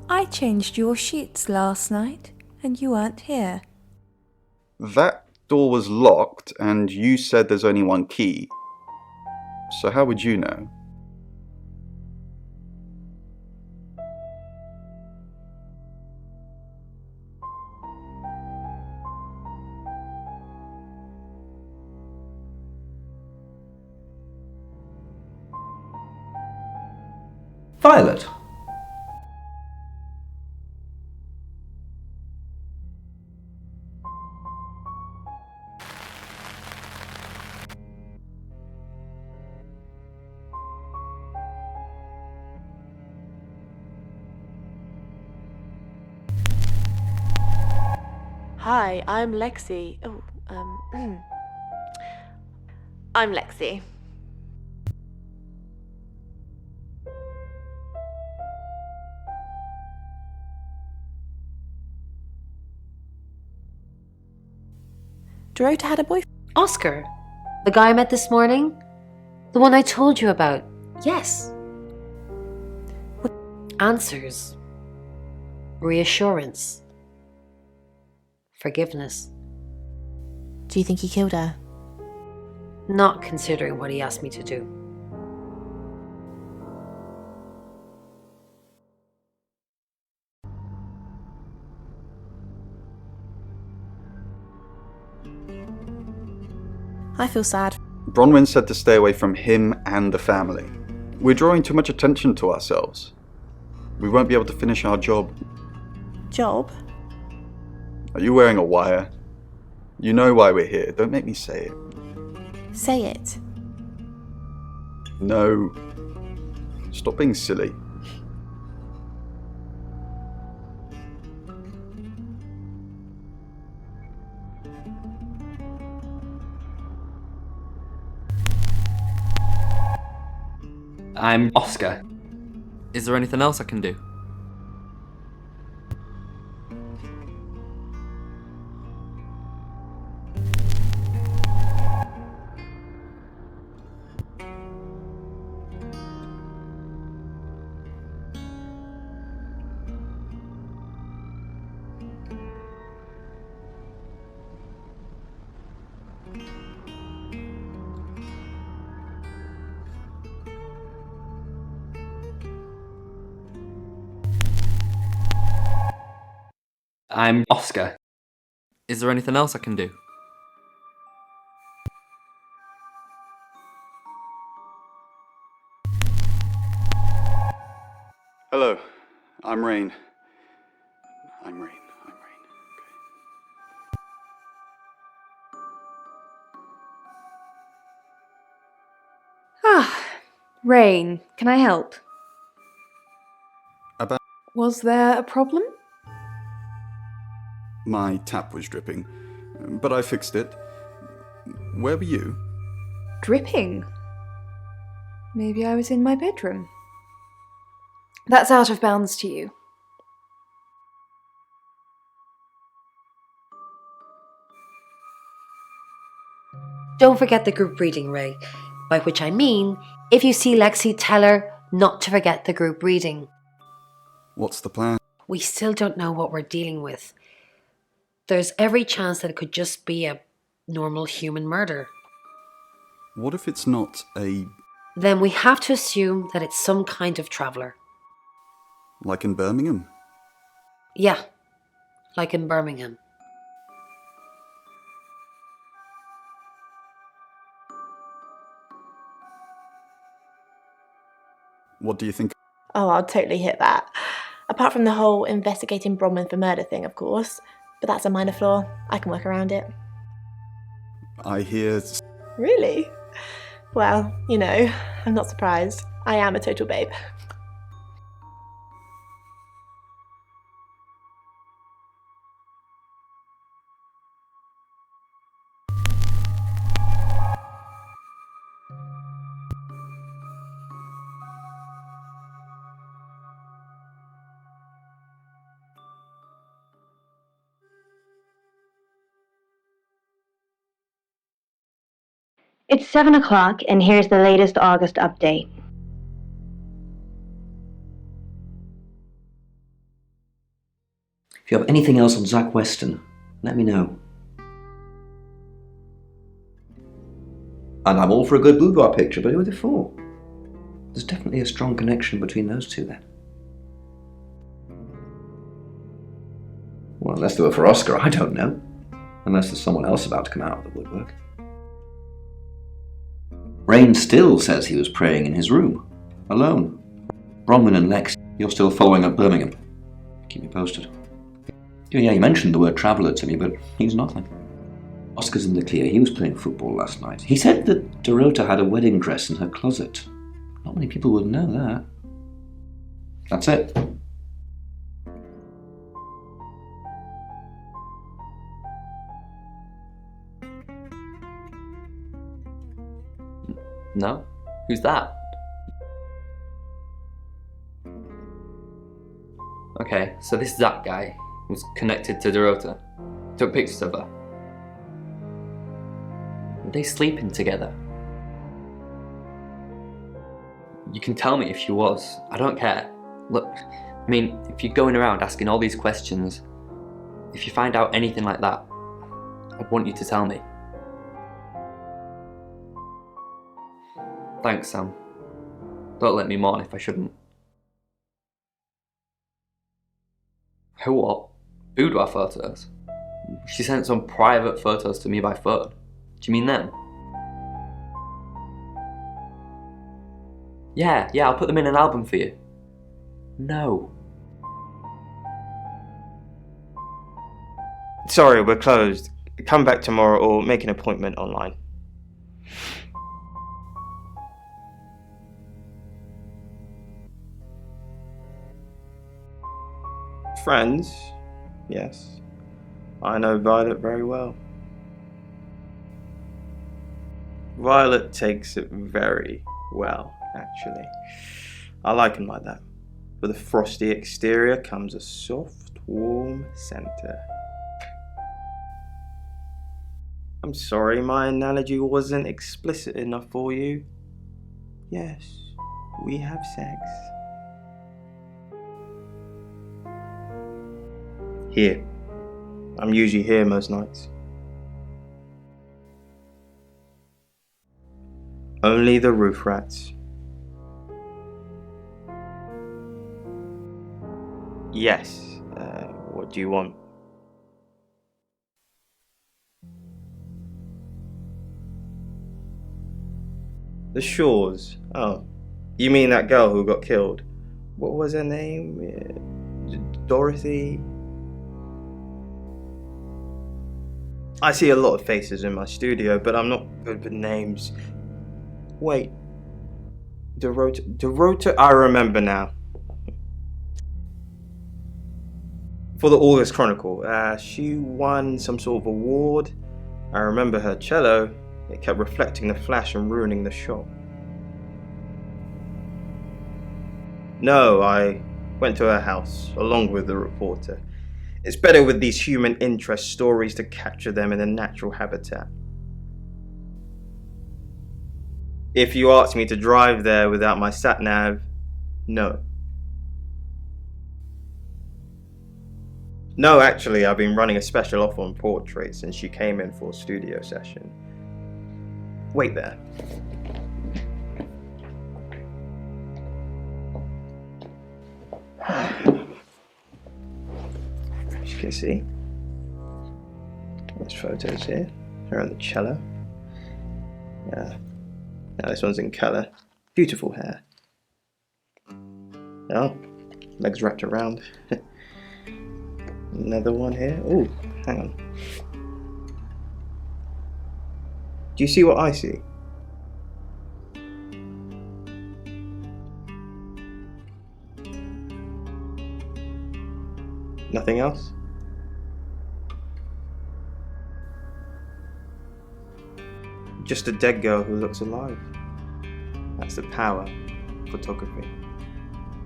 I changed your sheets last night, and you weren't here. That door was locked, and you said there's only one key. So how would you know? Violet. Hi, I'm Lexi. I'm Lexi. Dorota had a boyfriend. Oscar? The guy I met this morning? The one I told you about? Yes. Answers. Reassurance. Forgiveness. Do you think he killed her? Not considering what he asked me to do. I feel sad. Bronwyn said to stay away from him and the family. We're drawing too much attention to ourselves. We won't be able to finish our job. Job? Are you wearing a wire? You know why we're here. Don't make me say it. Say it. No. Stop being silly. I'm Oscar. Is there anything else I can do? I'm Oscar. Is there anything else I can do? Hello, I'm Rain. I'm Rain. Rain, can I help? About Was there a problem? my tap was dripping, but I fixed it. Where were you? Dripping? Maybe I was in my bedroom. That's out of bounds to you. Don't forget the group reading, Ray. By which I mean, if you see Lexi, tell her not to forget the group reading. What's the plan? We still don't know what we're dealing with. There's every chance that it could just be a normal human murder. What if it's not a... Then we have to assume that it's some kind of traveller. like in Birmingham? Yeah, like in Birmingham. What do you think? Oh, I'll totally hit that. Apart from the whole investigating Bronwyn for murder thing, of course. But that's a minor flaw. I can work around it. I hear... Really? Well, you know, I'm not surprised. I am a total babe. It's 7 o'clock, and here's the latest August update. If you have anything else on Zach Weston, let me know. And I'm all for a good boudoir picture, but who are they for? There's definitely a strong connection between those two then. Well, unless they were for Oscar, I don't know. Unless there's someone else about to come out of the woodwork. Rain still says he was praying in his room, alone. Bronwyn and Lex, you're still following up Birmingham. Keep me posted. Yeah, you mentioned the word traveller to me, but he's nothing. Oscar's in the clear. He was playing football last night. He said that Dorota had a wedding dress in her closet. Not many people would know that. That's it. No? Who's that? Okay, so this Zach guy was connected to Dorota. Took pictures of her. Were they sleeping together? You can tell me if she was. I don't care. Look, I mean, if you're going around asking all these questions, if you find out anything like that, I'd want you to tell me. Thanks, Sam. Don't let me mourn if I shouldn't. Who what? Boudoir photos? She sent some private photos to me by phone. Do you mean them? Yeah, I'll put them in an album for you. No. Sorry, we're closed. Come back tomorrow or make an appointment online. Friends? Yes. I know Violet very well. Violet takes it very well, actually. I like him like that. With a frosty exterior comes a soft, warm center. I'm sorry my analogy wasn't explicit enough for you. Yes, we have sex. Here. I'm usually here most nights. Only the roof rats. Yes. What do you want? The Shores. Oh. You mean that girl who got killed? What was her name? Dorothy? I see a lot of faces in my studio, but I'm not good with names. Wait. Dorota, I remember now. For the August Chronicle, she won some sort of award. I remember her cello. It kept reflecting the flash and ruining the shot. No, I went to her house, along with the reporter. It's better with these human interest stories to capture them in a natural habitat. If you asked me to drive there without my sat-nav, no. No, actually, I've been running a special offer on portraits since she came in for a studio session. Wait there. As you can see, there's photos here. Her on the cello. Now this one's in colour. Beautiful hair. Oh, legs wrapped around. Another one here. Oh, hang on. Do you see what I see? Nothing else? Just a dead girl who looks alive. That's the power of photography.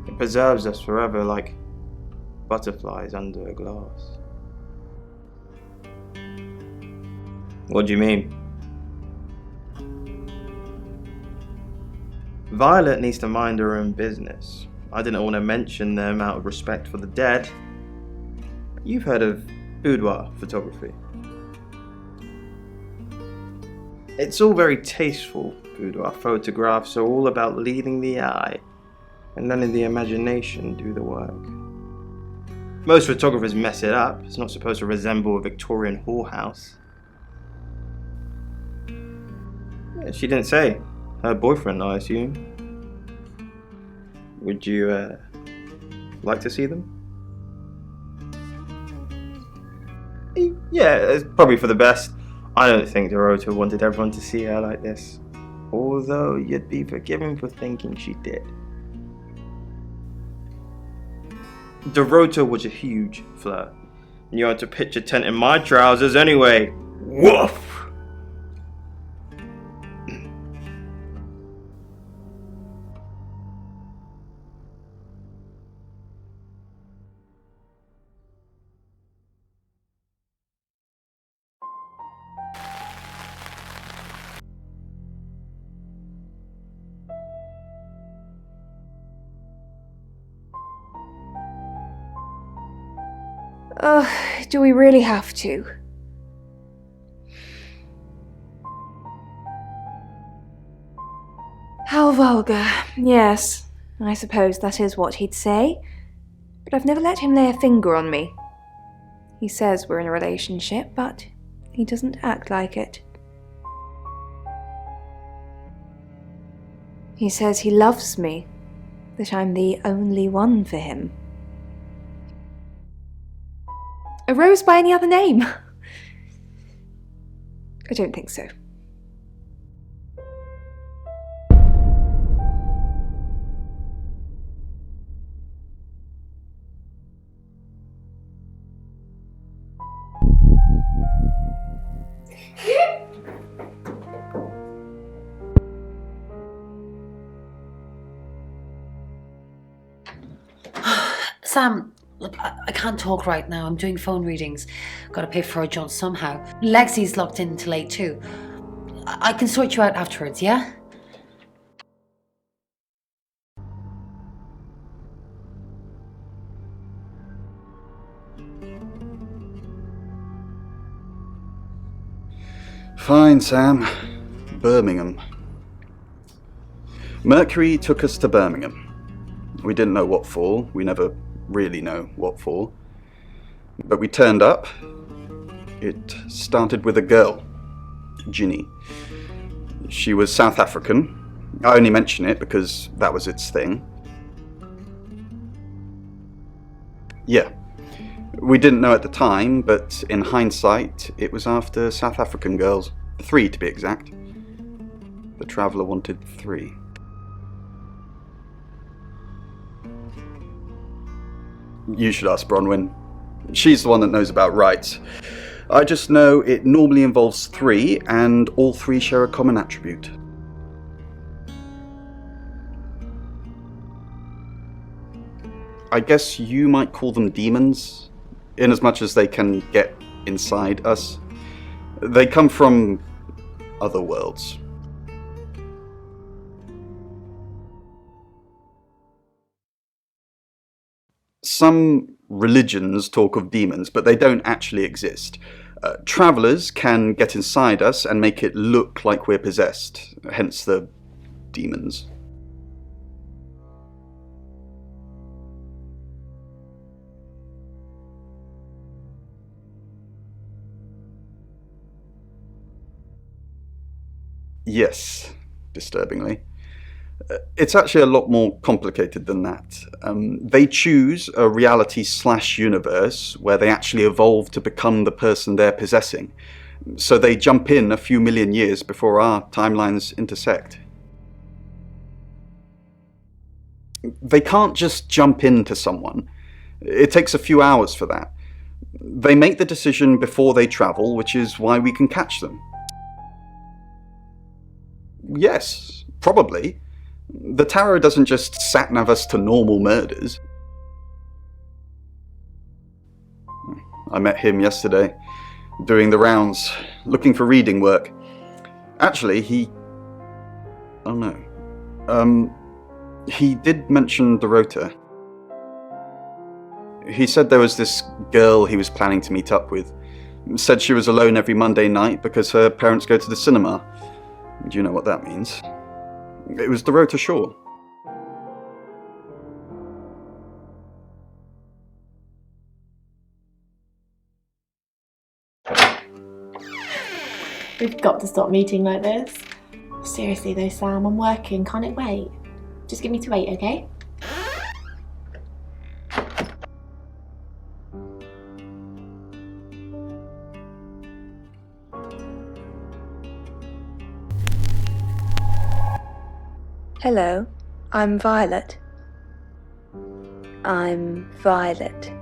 It preserves us forever like butterflies under a glass. What do you mean? Violet needs to mind her own business. I didn't want to mention them out of respect for the dead. You've heard of boudoir photography. It's all very tasteful. Boudoir photographs are all about leading the eye and letting the imagination do the work. Most photographers mess it up. It's not supposed to resemble a Victorian whorehouse. She didn't say. Her boyfriend, I assume. Would you like to see them? Yeah, it's probably for the best. I don't think Dorota wanted everyone to see her like this. Although you'd be forgiven for thinking she did. Dorota was a huge flirt. You had to pitch a tent in my trousers anyway. Woof! Do we really have to? How vulgar. Yes, I suppose that is what he'd say. But I've never let him lay a finger on me. He says we're in a relationship, but he doesn't act like it. He says he loves me, that I'm the only one for him. A rose by any other name? I don't think so. Sam, look, I can't talk right now. I'm doing phone readings. Gotta pay for a jaunt somehow. Lexi's locked in till 8 too. I can sort you out afterwards, yeah? Fine, Sam. Birmingham. Mercury took us to Birmingham. We didn't know what for. We never really know what for. But we turned up. It started with a girl, Ginny. She was South African. I only mention it because that was its thing. Yeah. We didn't know at the time, but in hindsight, it was after South African girls. 3 to be exact. The Traveller wanted 3. You should ask Bronwyn. She's the one that knows about rights. I just know it normally involves 3, and all 3 share a common attribute. I guess you might call them demons, in as much as they can get inside us. They come from other worlds. Some religions talk of demons, but they don't actually exist. Travellers can get inside us and make it look like we're possessed, hence the demons. Yes, disturbingly. It's actually a lot more complicated than that. They choose a reality/universe where they actually evolve to become the person they're possessing. So they jump in a few million years before our timelines intersect. They can't just jump into someone. It takes a few hours for that. They make the decision before they travel, which is why we can catch them. Yes, probably. The tarot doesn't just sat-nav us to normal murders. I met him yesterday, doing the rounds, looking for reading work. Actually, oh no. He did mention Dorota. He said there was this girl he was planning to meet up with. Said she was alone every Monday night because her parents go to the cinema. Do you know what that means? It was Dorota Shaw. We've got to stop meeting like this. Seriously though, Sam, I'm working. Can't it wait? Just get me to 8, okay? Hello, I'm Violet. I'm Violet.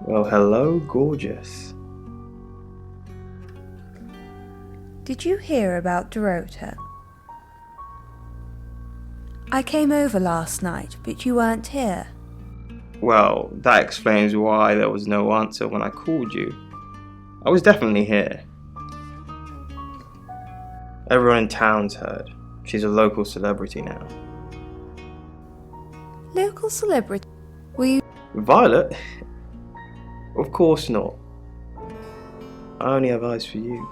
Well, hello, gorgeous. Did you hear about Dorota? I came over last night, but you weren't here. Well, that explains why there was no answer when I called you. I was definitely here. Everyone in town's heard. She's a local celebrity now. Local celebrity? Were you... Violet? Of course not. I only have eyes for you.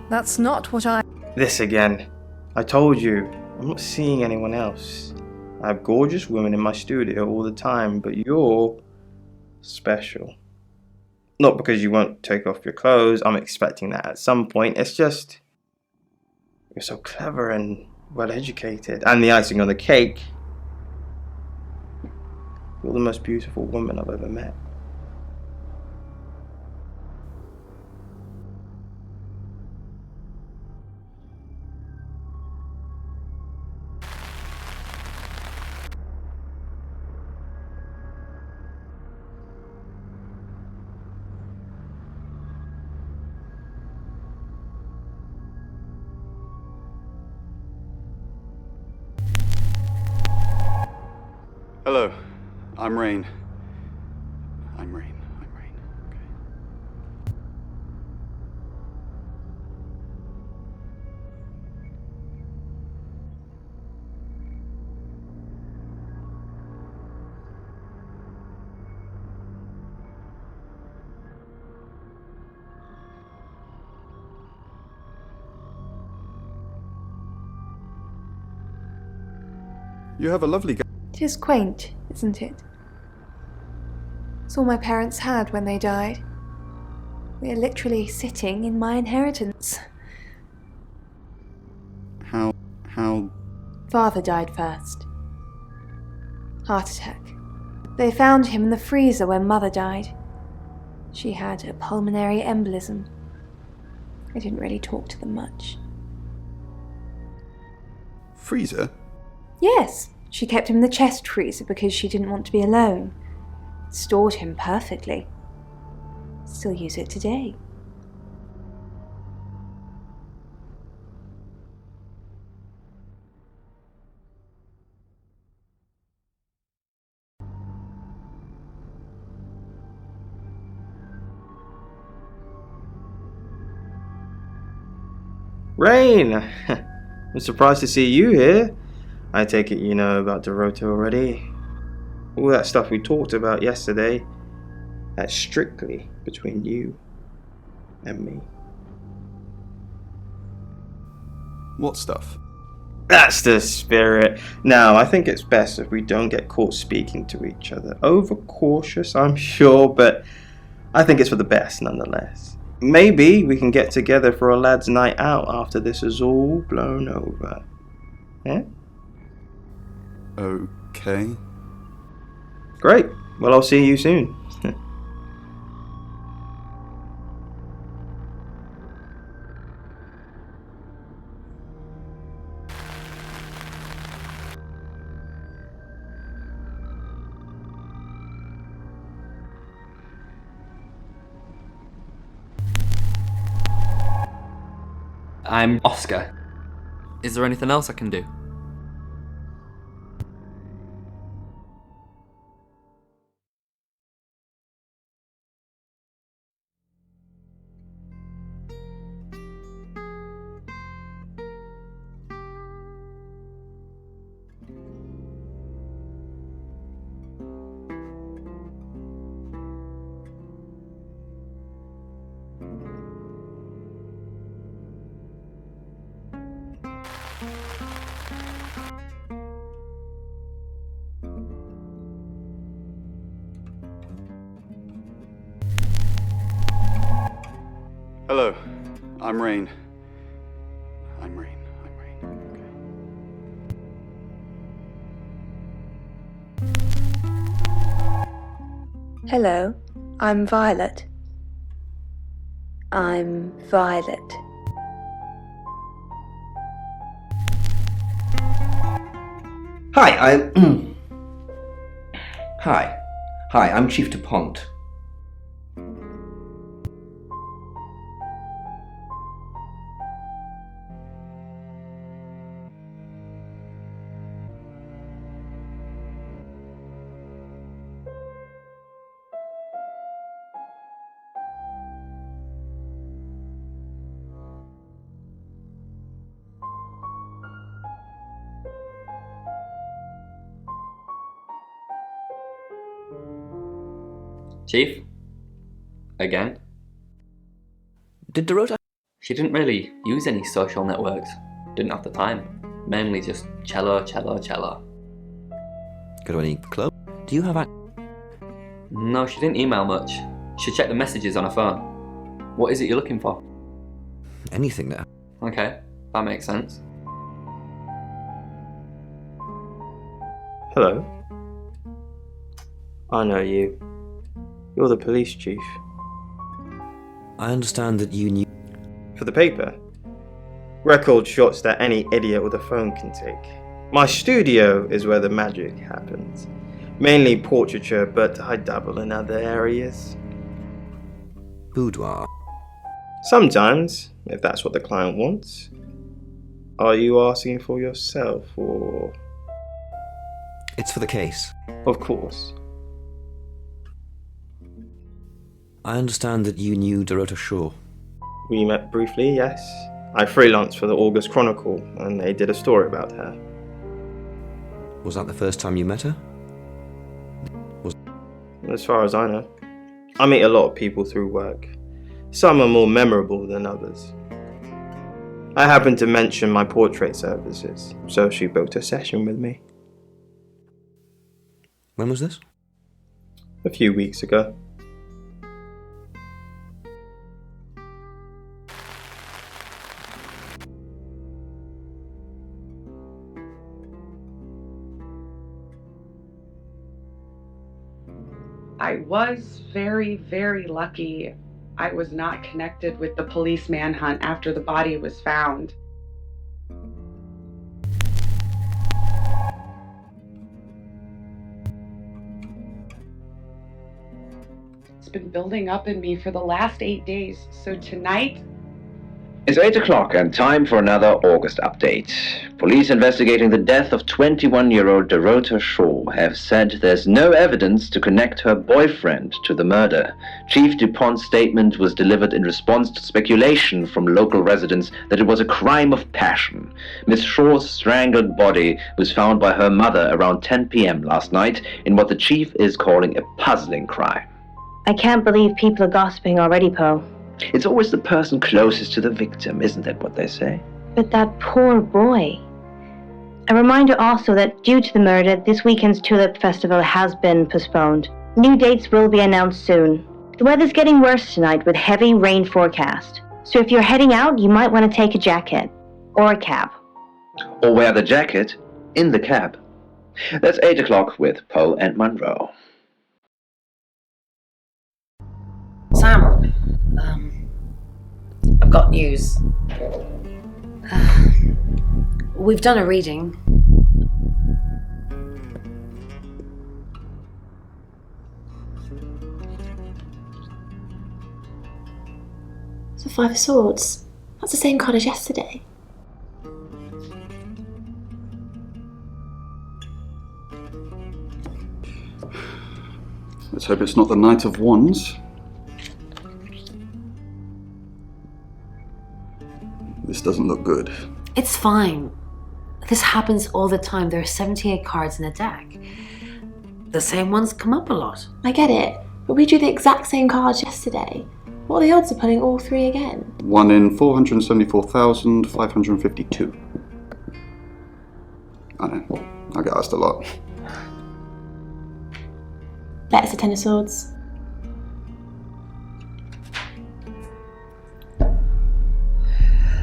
That's not what I... This again. I told you, I'm not seeing anyone else. I have gorgeous women in my studio all the time, but you're special. Not because you won't take off your clothes, I'm expecting that at some point. It's just, you're so clever and well educated. And the icing on the cake, you're the most beautiful woman I've ever met. Hello, I'm Rain. I'm Rain. Okay. You have a lovely It is quaint, isn't it? It's all my parents had when they died. We are literally sitting in my inheritance. How... Father died first. Heart attack. They found him in the freezer when Mother died. She had a pulmonary embolism. I didn't really talk to them much. Freezer? Yes, she kept him in the chest freezer because she didn't want to be alone. Stored him perfectly. Still use it today. Rain! I'm surprised to see you here. I take it you know about Dorota already. All that stuff we talked about yesterday, that's strictly between you and me. What stuff? That's the spirit. Now, I think it's best if we don't get caught speaking to each other. Overcautious, I'm sure, but I think it's for the best nonetheless. Maybe we can get together for a lad's night out after this is all blown over. Yeah? Okay. Great. Well, I'll see you soon. I'm Oscar. Is there anything else I can do? Hello, I'm Rain. I'm Rain. Hello, I'm Violet. I'm Violet. Hi, Hi, I'm Chief DuPont. Chief? Again? Did Dorota? She didn't really use any social networks. Didn't have the time. Mainly just cello. Go to any club? Do you have No, she didn't email much. She checked the messages on her phone. What is it you're looking for? anything that... Okay, that makes sense. Hello. I know you. You're the police chief. I understand that you knew... For the paper? Record shots that any idiot with a phone can take. My studio is where the magic happens. Mainly portraiture, but I dabble in other areas. Boudoir. Sometimes, if that's what the client wants. Are you asking for yourself, or...? It's for the case. Of course. I understand that you knew Dorota Shaw. We met briefly, yes. I freelanced for the August Chronicle, and they did a story about her. Was that the first time you met her? As far as I know. I meet a lot of people through work. Some are more memorable than others. I happened to mention my portrait services, so she booked a session with me. When was this? A few weeks ago. I was very, very lucky I was not connected with the police manhunt after the body was found. It's been building up in me for the last 8 days, so tonight... It's 8 o'clock and time for another August update. Police investigating the death of 21-year-old Dorota Shaw have said there's no evidence to connect her boyfriend to the murder. Chief DuPont's statement was delivered in response to speculation from local residents that it was a crime of passion. Miss Shaw's strangled body was found by her mother around 10 p.m. last night in what the chief is calling a puzzling crime. I can't believe people are gossiping already, Poe. It's always the person closest to the victim, isn't that what they say? But that poor boy. A reminder also that due to the murder, this weekend's Tulip Festival has been postponed. New dates will be announced soon. The weather's getting worse tonight with heavy rain forecast. So if you're heading out, you might want to take a jacket. Or a cab. Or wear the jacket in the cab. That's 8 o'clock with Poe and Monroe. Sam, I've got news. We've done a reading. The Five of Swords. That's the same card as yesterday. Let's hope it's not the Knight of Wands. This doesn't look good. It's fine. This happens all the time. There are 78 cards in a deck. The same ones come up a lot. I get it, but we drew the exact same cards yesterday. What are the odds of pulling all three again? 1 in 474,552. I know, I get asked a lot. Bet it's a Ten of Swords.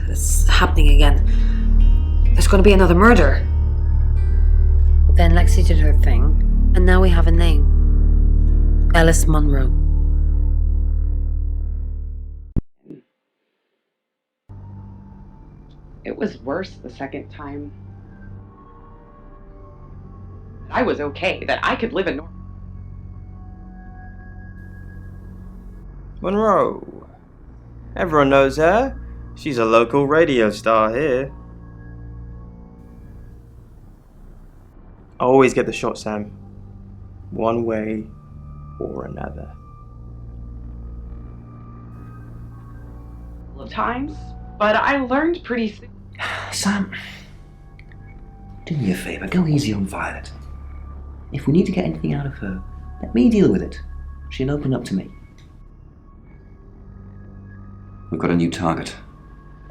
It's happening again. There's going to be another murder. Then Lexi did her thing, and now we have a name. Alice Munro. It was worse the second time. I was okay, that I could live a normal... Monroe. Everyone knows her. She's a local radio star here. I always get the shot, Sam. One way or another. times, but I learned pretty soon. Sam, do me a favour, go easy on Violet. If we need to get anything out of her, let me deal with it. She'll open up to me. We've got a new target,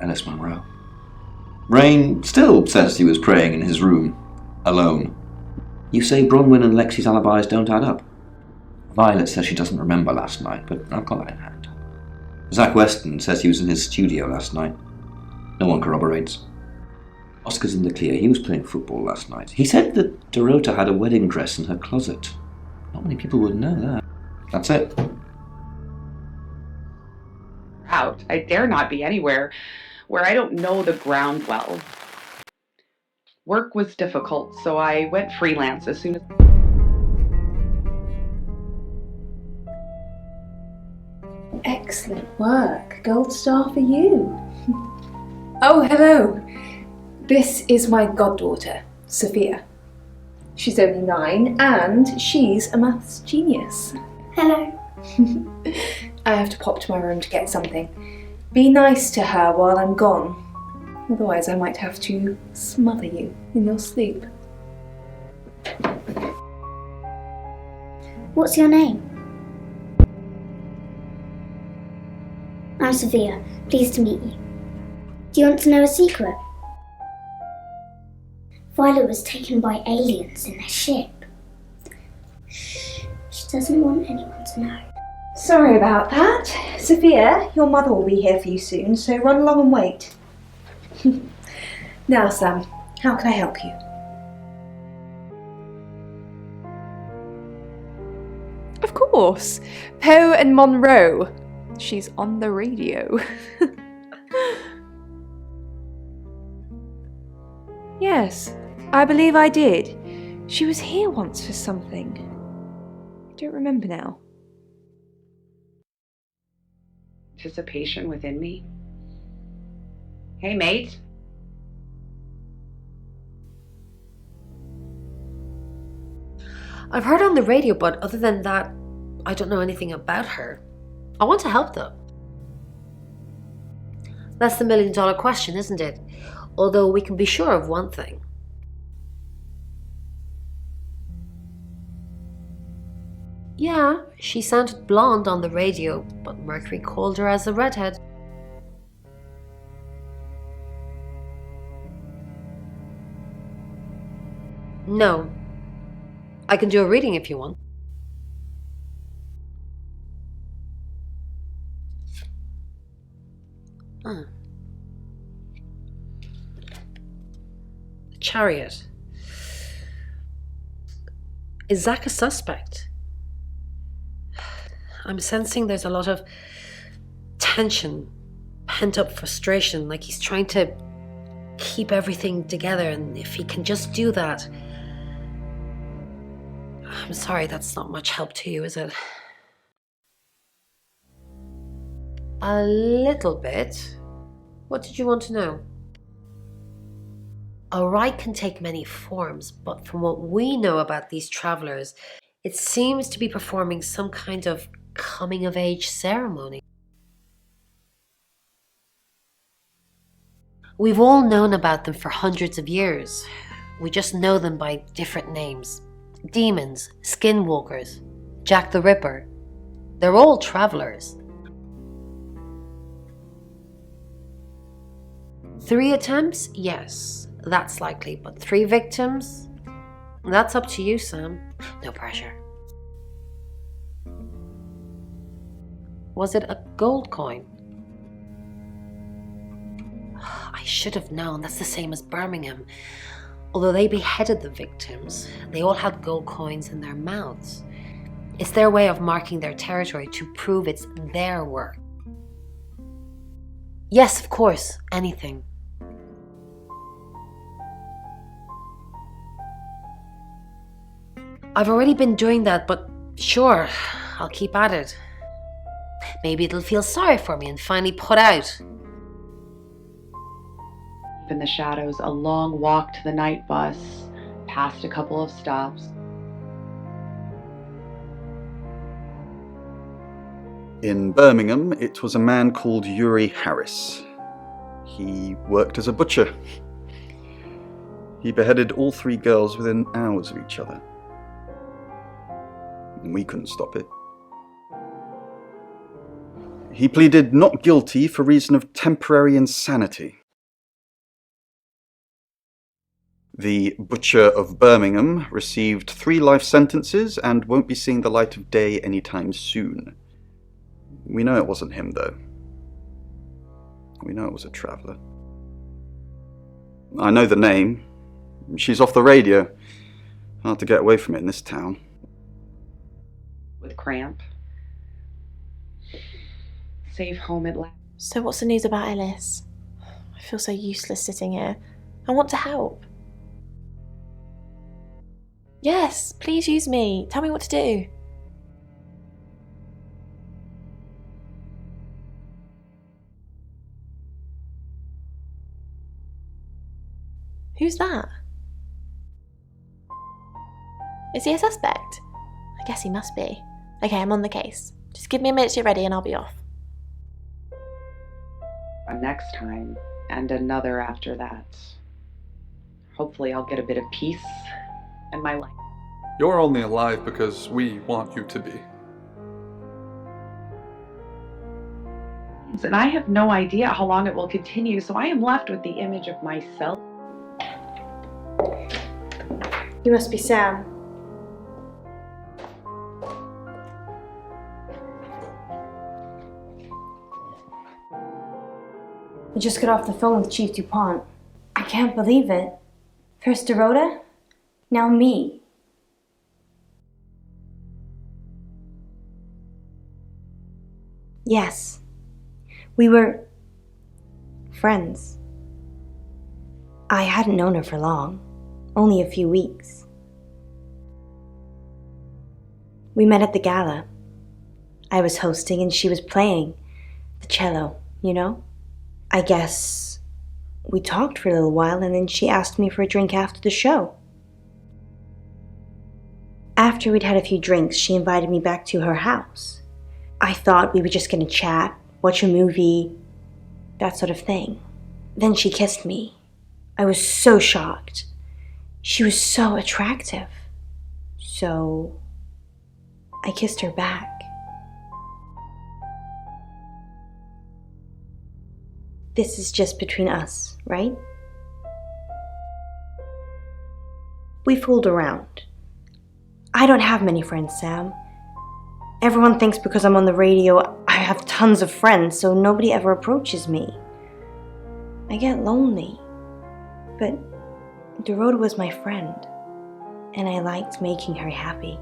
Alice Munro. Rain still says he was praying in his room, alone. You say Bronwyn and Lexi's alibis don't add up. Violet says she doesn't remember last night, but I've got that in hand. Zach Weston says he was in his studio last night. No one corroborates. Oscar's in the clear. He was playing football last night. He said that Dorota had a wedding dress in her closet. Not many people would know that. That's it. Out. I dare not be anywhere where I don't know the ground well. Work was difficult, so I went freelance as soon as... Excellent work. Gold star for you. Oh, hello. This is my goddaughter, Sophia. She's only 9 and she's a maths genius. Hello. I have to pop to my room to get something. Be nice to her while I'm gone. Otherwise I might have to smother you in your sleep. What's your name? I'm Sophia. Pleased to meet you. Do you want to know a secret? Violet was taken by aliens in their ship. Shh. She doesn't want anyone to know. Sorry about that. Sophia, your mother will be here for you soon, so run along and wait. Now, Sam, how can I help you? Of course. Poe and Monroe. She's on the radio. Yes, I believe I did. She was here once for something. I don't remember now. Anticipation within me. Hey, mate. I've heard on the radio, but other than that, I don't know anything about her. I want to help though. That's the million-dollar question, isn't it? Although we can be sure of one thing. Yeah, she sounded blonde on the radio, but Mercury called her as a redhead. No. I can do a reading if you want. The Chariot. Is Zach a suspect? I'm sensing there's a lot of tension, pent-up frustration, like he's trying to keep everything together, and if he can just do that... I'm sorry, that's not much help to you, is it? A little bit. What did you want to know? A rite can take many forms, but from what we know about these travelers, it seems to be performing some kind of coming-of-age ceremony. We've all known about them for hundreds of years. We just know them by different names. Demons, skinwalkers, Jack the Ripper. They're all travelers. 3 attempts? Yes, that's likely. But 3 victims? That's up to you, Sam. No pressure. Was it a gold coin? I should have known. That's the same as Birmingham. Although they beheaded the victims, they all had gold coins in their mouths. It's their way of marking their territory to prove it's their work. Yes, of course, anything. I've already been doing that, but sure, I'll keep at it. Maybe it'll feel sorry for me and finally put out. In the shadows, a long walk to the night bus, past a couple of stops. In Birmingham, it was a man called THØY Harris. He worked as a butcher. He beheaded all 3 girls within hours of each other. And we couldn't stop it. He pleaded not guilty for reason of temporary insanity. The Butcher of Birmingham received 3 life sentences and won't be seeing the light of day anytime soon. We know it wasn't him, though. We know it was a traveller. I know the name. She's off the radio. Hard to get away from it in this town. With cramp. Safe home at last. So what's the news about Ellis? I feel so useless sitting here. I want to help. Yes, please use me. Tell me what to do. Who's that? Is he a suspect? I guess he must be. Okay, I'm on the case. Just give me a minute to get ready and I'll be off. Next time, and another after that. Hopefully I'll get a bit of peace in my life. You're only alive because we want you to be. And I have no idea how long it will continue, so I am left with the image of myself. You must be Sam. I just got off the phone with Chief DuPont. I can't believe it. First Dorota, now me. Yes, we were friends. I hadn't known her for long, only a few weeks. We met at the gala. I was hosting and she was playing the cello, you know? I guess we talked for a little while and then she asked me for a drink after the show. After we'd had a few drinks, she invited me back to her house. I thought we were just gonna chat, watch a movie, that sort of thing. Then she kissed me. I was so shocked. She was so attractive. So I kissed her back. This is just between us, right? We fooled around. I don't have many friends, Sam. Everyone thinks because I'm on the radio, I have tons of friends, so nobody ever approaches me. I get lonely. But Dorota was my friend, and I liked making her happy.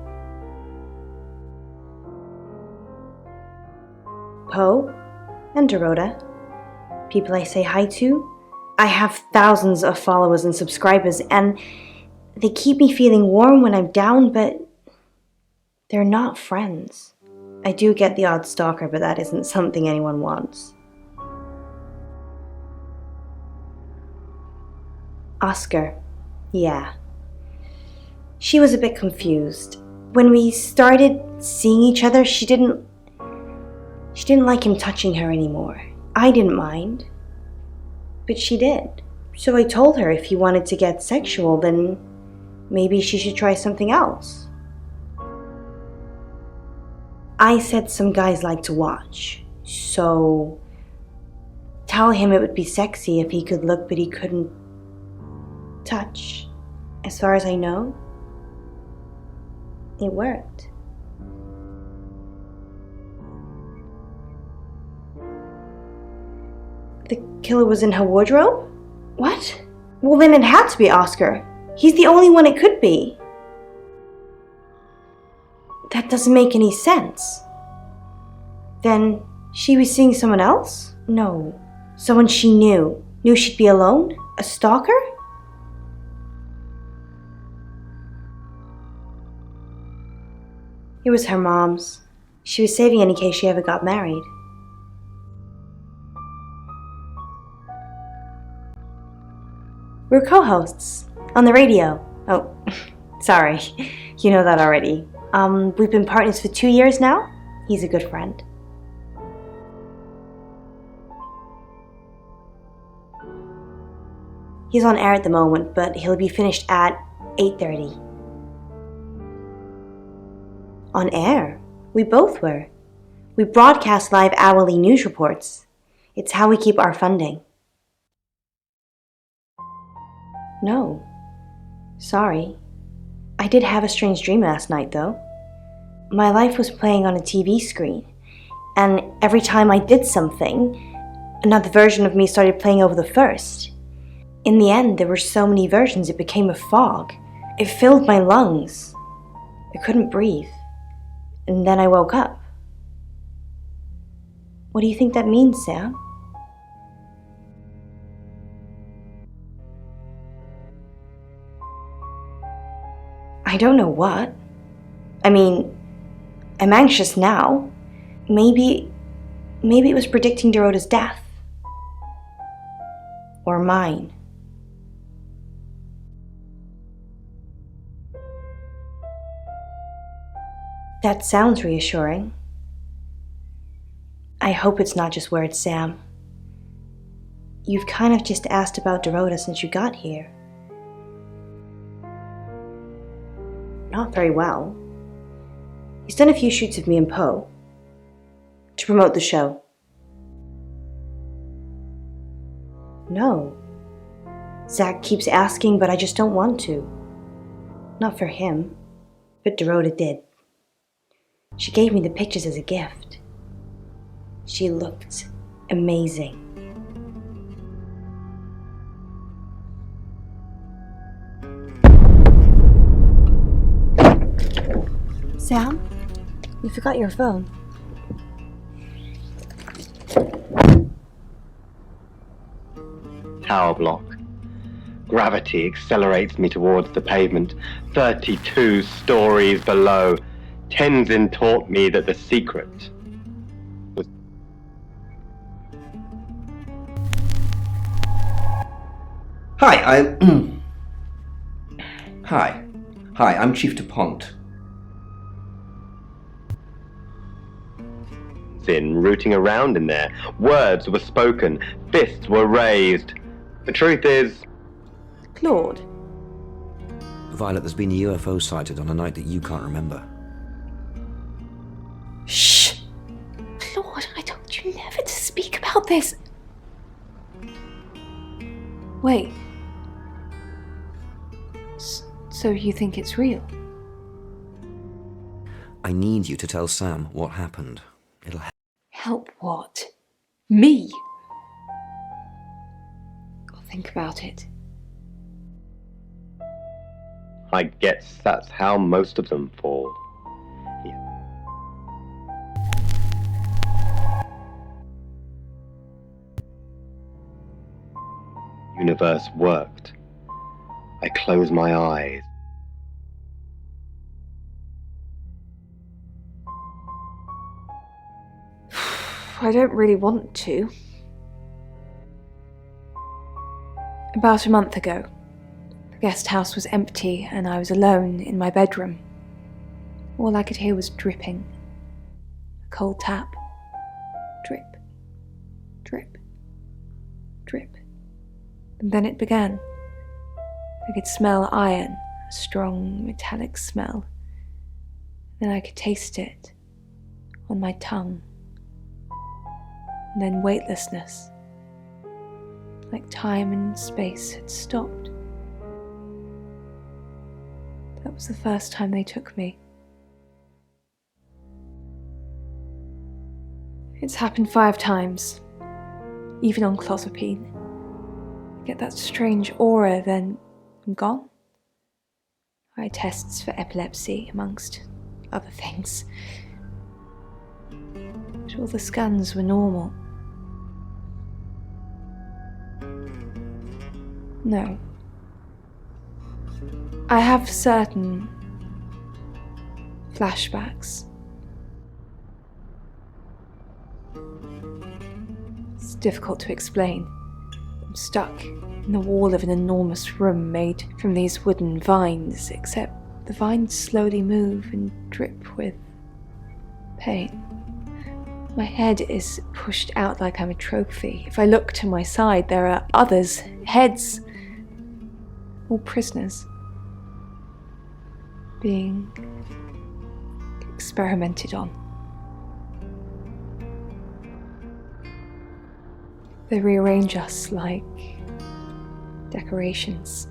Poe and Dorota, people I say hi to. I have thousands of followers and subscribers, and they keep me feeling warm when I'm down, but they're not friends. I do get the odd stalker, but that isn't something anyone wants. Oscar, yeah. She was a bit confused. When we started seeing each other, she didn't like him touching her anymore. I didn't mind, but she did. So I told her if he wanted to get sexual, then maybe she should try something else. I said some guys like to watch, so tell him it would be sexy if he could look but he couldn't touch. As far as I know, it worked. The killer was in her wardrobe? What? Well, then it had to be Oscar. He's the only one it could be. That doesn't make any sense. Then she was seeing someone else? No. Someone she knew. Knew she'd be alone? A stalker? It was her mom's. She was saving it in case she ever got married. We're co-hosts on the radio. Oh, sorry. You know that already. We've been partners for 2 years now. He's a good friend. He's on air at the moment, but he'll be finished at 8:30. On air? We both were. We broadcast live hourly news reports. It's how we keep our funding. No. Sorry. I did have a strange dream last night, though. My life was playing on a TV screen, and every time I did something, another version of me started playing over the first. In the end, there were so many versions it became a fog. It filled my lungs. I couldn't breathe. And then I woke up. What do you think that means, Sam? I don't know what. I mean, I'm anxious now. Maybe it was predicting Dorota's death. Or mine. That sounds reassuring. I hope it's not just words, Sam. You've kind of just asked about Dorota since you got here. Not very well. He's done a few shoots of me and Poe to promote the show. No. Zach keeps asking, but I just don't want to. Not for him, but Dorota did. She gave me the pictures as a gift. She looked amazing. Sam? You forgot your phone. Tower block. Gravity accelerates me towards the pavement, 32 stories below. Tenzin taught me that the secret was... Hi, Hi, I'm Chief DuPont. Tenzin rooting around in there. Words were spoken, fists were raised. The truth is... Claude? Violet, there's been a UFO sighted on a night that you can't remember. Shh! Claude, I told you never to speak about this. Wait. So you think it's real? I need you to tell Sam what happened. It'll help. Help what? Me? I'll think about it. I guess that's how most of them fall. Universe worked. I close my eyes. I don't really want to. About a month ago, the guest house was empty and I was alone in my bedroom. All I could hear was dripping. A cold tap. Drip. Drip. Drip. And then it began. I could smell iron, a strong metallic smell. Then I could taste it on my tongue. And then weightlessness, like time and space had stopped. That was the first time they took me. It's happened 5 times, even on clozapine. I get that strange aura, then I'm gone. Eye tests for epilepsy, amongst other things. But all the scans were normal. No. I have certain flashbacks. It's difficult to explain. I'm stuck in the wall of an enormous room made from these wooden vines, except the vines slowly move and drip with pain. My head is pushed out like I'm a trophy. If I look to my side, there are others' heads, all prisoners, being experimented on. They rearrange us like decorations,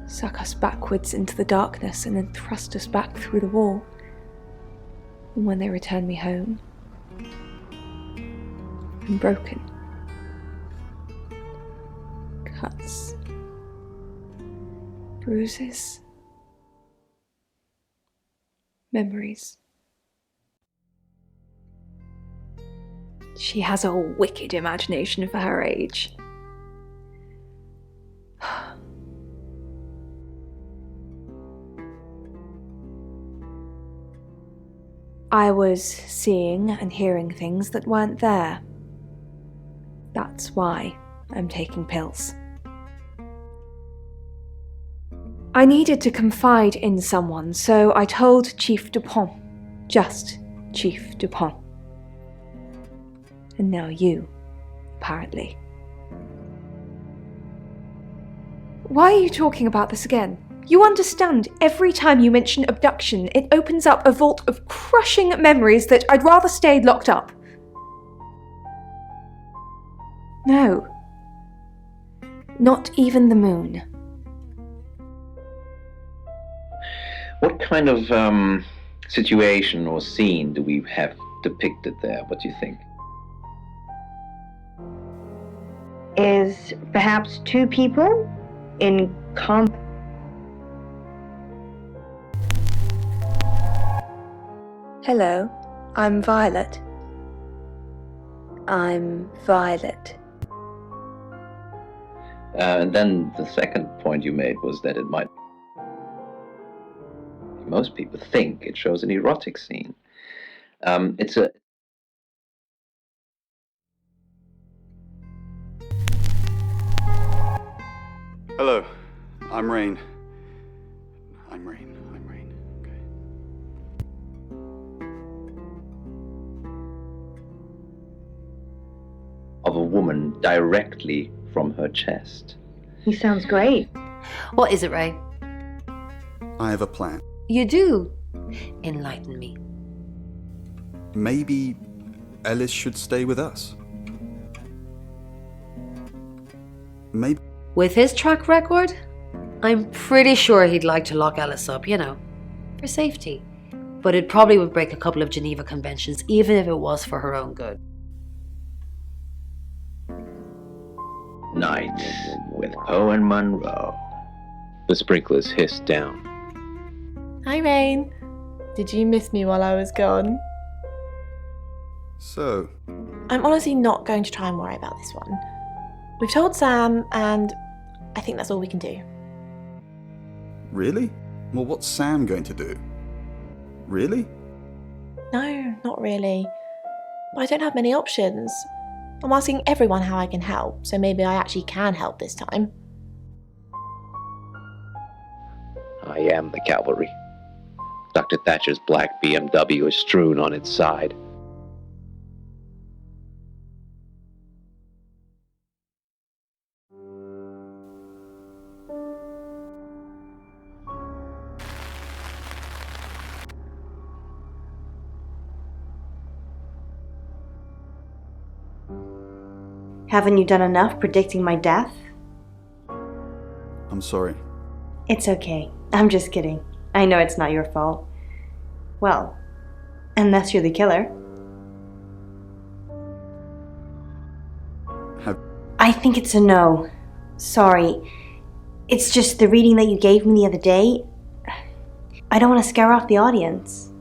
suck us backwards into the darkness and then thrust us back through the wall. And when they return me home, I'm broken. Cuts. Bruises. Memories. She has a wicked imagination for her age. I was seeing and hearing things that weren't there. That's why I'm taking pills. I needed to confide in someone, so I told Chief DuPont. Just Chief DuPont. And now you, apparently. Why are you talking about this again? You understand, every time you mention abduction, it opens up a vault of crushing memories that I'd rather stayed locked up. No. Not even the moon. What kind of situation or scene do we have depicted there? What do you think? Is perhaps 2 people in Hello, I'm Violet. I'm Violet. And then the second point you made was that it might... Most people think it shows an erotic scene. It's a... Hello, I'm Rain. I'm Rain. Okay. of a woman directly from her chest. He sounds great. What is it, Ray? I have a plan. You do? Enlighten me. Maybe Ellis should stay with us. Maybe. With his track record, I'm pretty sure he'd like to lock Ellis up, you know, for safety. But it probably would break a couple of Geneva Conventions, even if it was for her own good. Night with Poe and Monroe. The sprinklers hissed down. Hi, Rain. Did you miss me while I was gone? So? I'm honestly not going to try and worry about this one. We've told Sam, and I think that's all we can do. Really? Well, what's Sam going to do? Really? No, not really. But I don't have many options. I'm asking everyone how I can help, so maybe I actually can help this time. I am the cavalry. Dr. Thatcher's black BMW is strewn on its side. Haven't you done enough predicting my death? I'm sorry. It's okay. I'm just kidding. I know it's not your fault. Well, unless you're the killer. I think it's a no. Sorry. It's just the reading that you gave me the other day. I don't want to scare off the audience.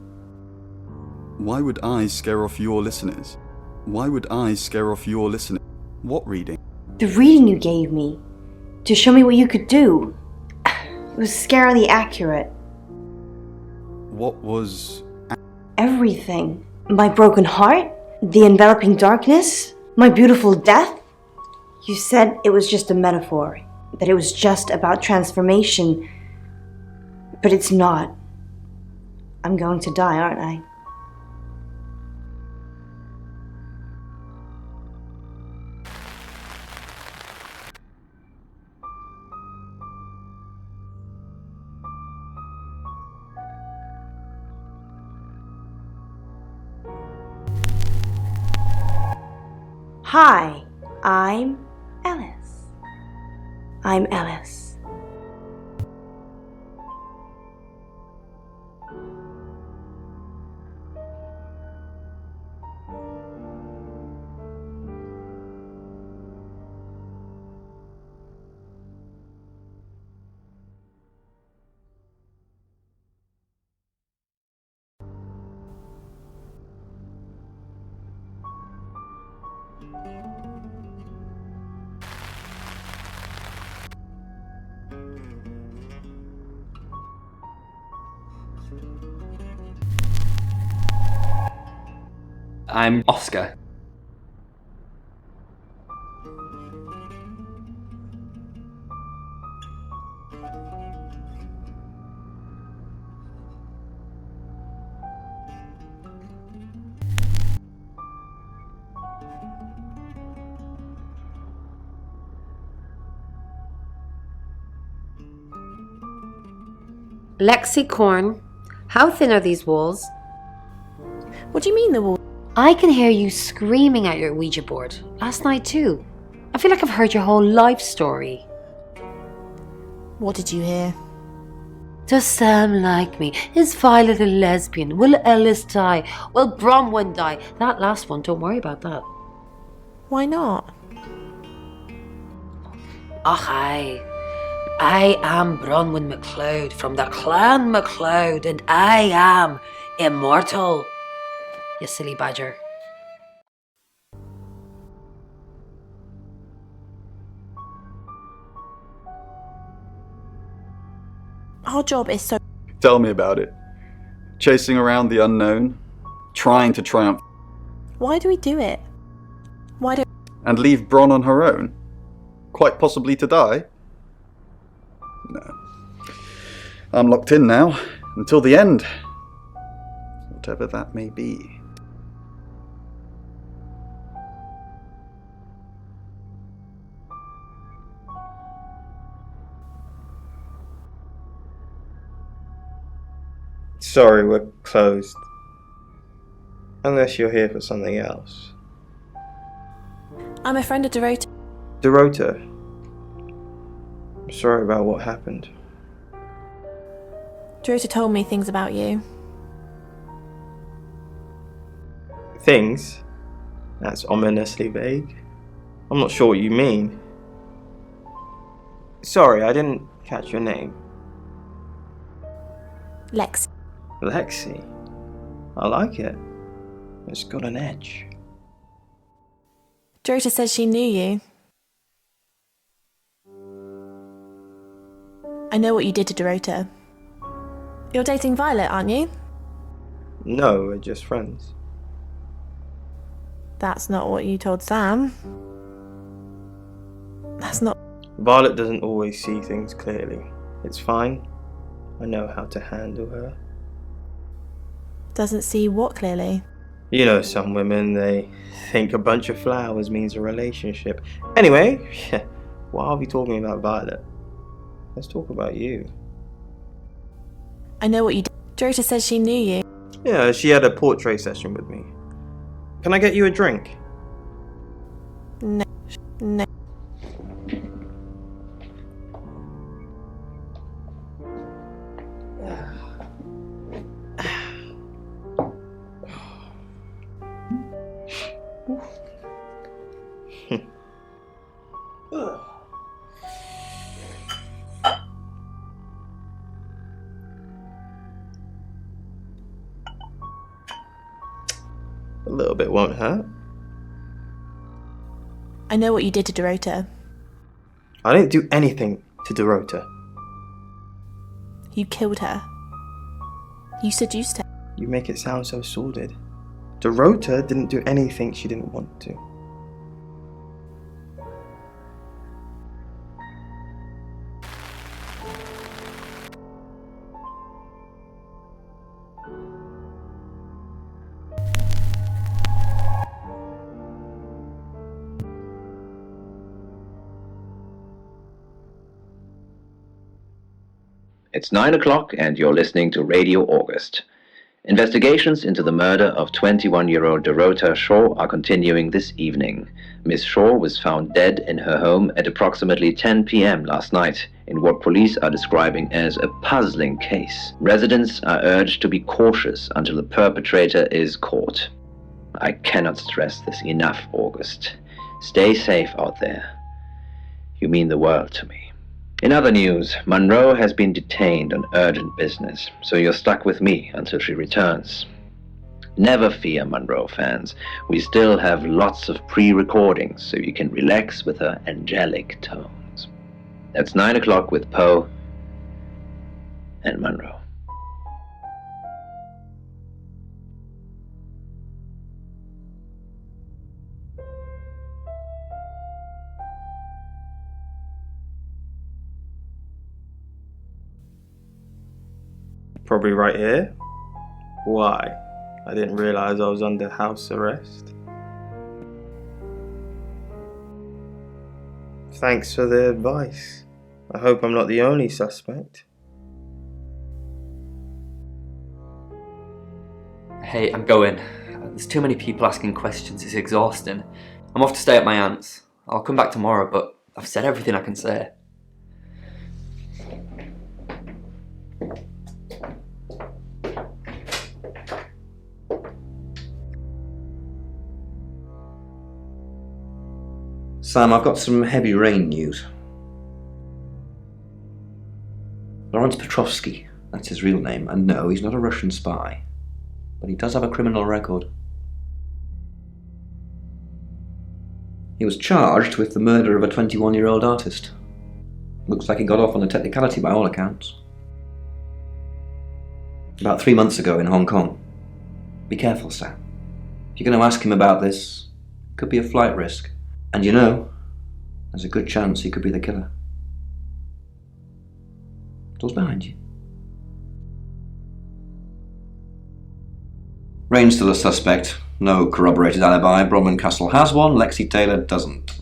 Why would I scare off your listeners? Why would I scare off your listeners? What reading? The reading you gave me. To show me what you could do. It was scarily accurate. What was... Everything. My broken heart, the enveloping darkness, my beautiful death. You said it was just a metaphor, that it was just about transformation. But it's not. I'm going to die, aren't I? Hi, I'm Ellis. I'm Ellis. I'm Oscar. Lexicorn, how thin are these walls? What do you mean the wall? I can hear you screaming at your Ouija board. Last night too. I feel like I've heard your whole life story. What did you hear? Does Sam like me? Is Violet a lesbian? Will Ellis die? Will Bronwyn die? That last one, don't worry about that. Why not? Och, I am Bronwyn MacLeod from the Clan MacLeod, and I am immortal. you silly badger. Our job is so... Tell me about it. Chasing around the unknown, trying to triumph. Why do we do it? Why do... And leave Bron on her own? Quite possibly to die? No. I'm locked in now, until the end. Whatever that may be. Sorry, we're closed. Unless you're here for something else. I'm a friend of Dorota. Dorota? I'm sorry about what happened. Dorota told me things about you. Things? That's ominously vague. I'm not sure what you mean. Sorry, I didn't catch your name. Lex. Lexi? I like it. It's got an edge. Dorota said she knew you. I know what you did to Dorota. You're dating Violet, aren't you? No, we're just friends. That's not what you told Sam. That's not... Violet doesn't always see things clearly. It's fine. I know how to handle her. Doesn't see what clearly? You know, some women, they think a bunch of flowers means a relationship. Anyway, why are we talking about Violet? Let's talk about you. I know what you did. Dorota says she knew you. Yeah, she had a portrait session with me. Can I get you a drink? No. No. A little bit won't hurt. I know what you did to Dorota. I didn't do anything to Dorota. You killed her. You seduced her. You make it sound so sordid. Dorota didn't do anything she didn't want to. It's 9 o'clock and you're listening to Radio August. Investigations into the murder of 21-year-old Dorota Shaw are continuing this evening. Miss Shaw was found dead in her home at approximately 10 p.m. last night in what police are describing as a puzzling case. Residents are urged to be cautious until the perpetrator is caught. I cannot stress this enough, August. Stay safe out there. You mean the world to me. In other news, Monroe has been detained on urgent business, so you're stuck with me until she returns. Never fear, Monroe fans. We still have lots of pre-recordings, so you can relax with her angelic tones. That's 9 o'clock with Poe and Monroe. Probably right here. Why? I didn't realize I was under house arrest. Thanks for the advice. I hope I'm not the only suspect. Hey, I'm going. There's too many people asking questions, it's exhausting. I'm off to stay at my aunt's. I'll come back tomorrow, but I've said everything I can say. Sam, I've got some heavy rain news. Lawrence Petrovsky, that's his real name, and no, he's not a Russian spy. But he does have a criminal record. He was charged with the murder of a 21-year-old artist. Looks like he got off on a technicality by all accounts. About 3 months ago in Hong Kong. Be careful, Sam. If you're going to ask him about this, it could be a flight risk. And you know, there's a good chance he could be the killer. Door's behind you. Rain's still a suspect. No corroborated alibi. Bronwyn Castle has one, Lexi Taylor doesn't.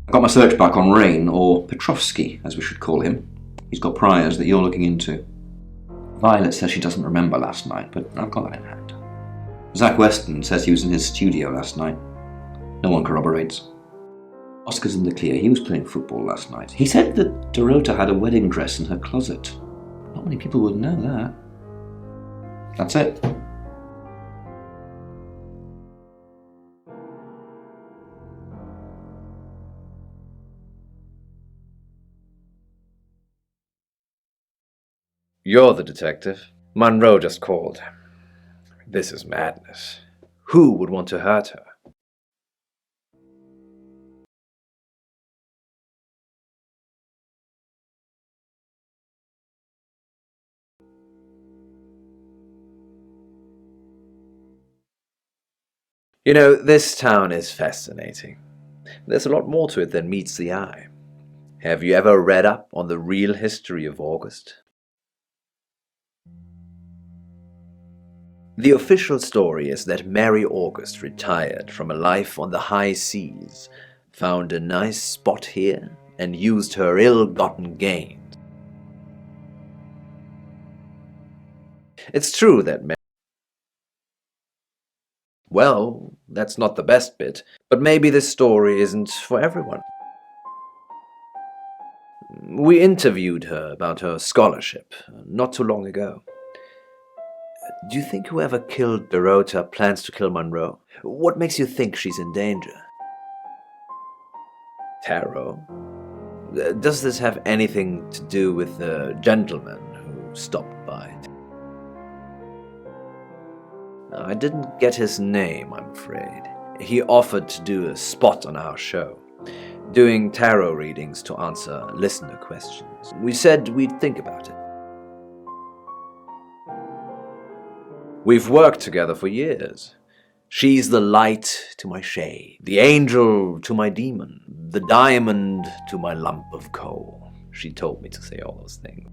I got my search back on Rain, or Petrovsky, as we should call him. He's got priors that you're looking into. Violet says she doesn't remember last night, but I've got that in hand. Zach Weston says he was in his studio last night. No one corroborates. Oscar's in the clear. He was playing football last night. He said that Dorota had a wedding dress in her closet. Not many people would know that. That's it. You're the detective. Monroe just called. This is madness. Who would want to hurt her? You know, this town is fascinating. There's a lot more to it than meets the eye. Have you ever read up on the real history of August? The official story is that Mary August retired from a life on the high seas, found a nice spot here, and used her ill-gotten gains. It's true that Well, that's not the best bit, but maybe this story isn't for everyone. We interviewed her about her scholarship not too long ago. Do you think whoever killed Dorota plans to kill Monroe? What makes you think she's in danger? Tarot? Does this have anything to do with the gentleman who stopped by? I didn't get his name, I'm afraid. He offered to do a spot on our show, doing tarot readings to answer listener questions. We said we'd think about it. We've worked together for years. She's the light to my shade, the angel to my demon, the diamond to my lump of coal. She told me to say all those things.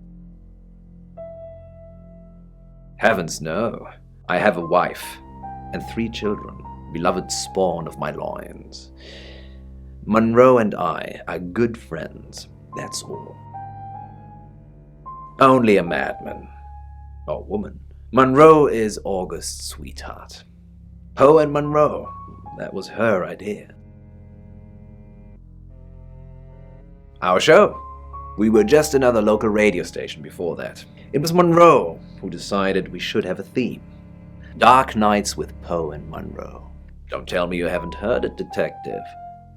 Heavens no. I have a wife and 3 children, beloved spawn of my loins. Monroe and I are good friends, that's all. Only a madman, or woman. Monroe is August's sweetheart. Poe and Monroe, that was her idea. Our show. We were just another local radio station before that. It was Monroe who decided we should have a theme. Dark Nights with Poe and Monroe. Don't tell me you haven't heard it, detective.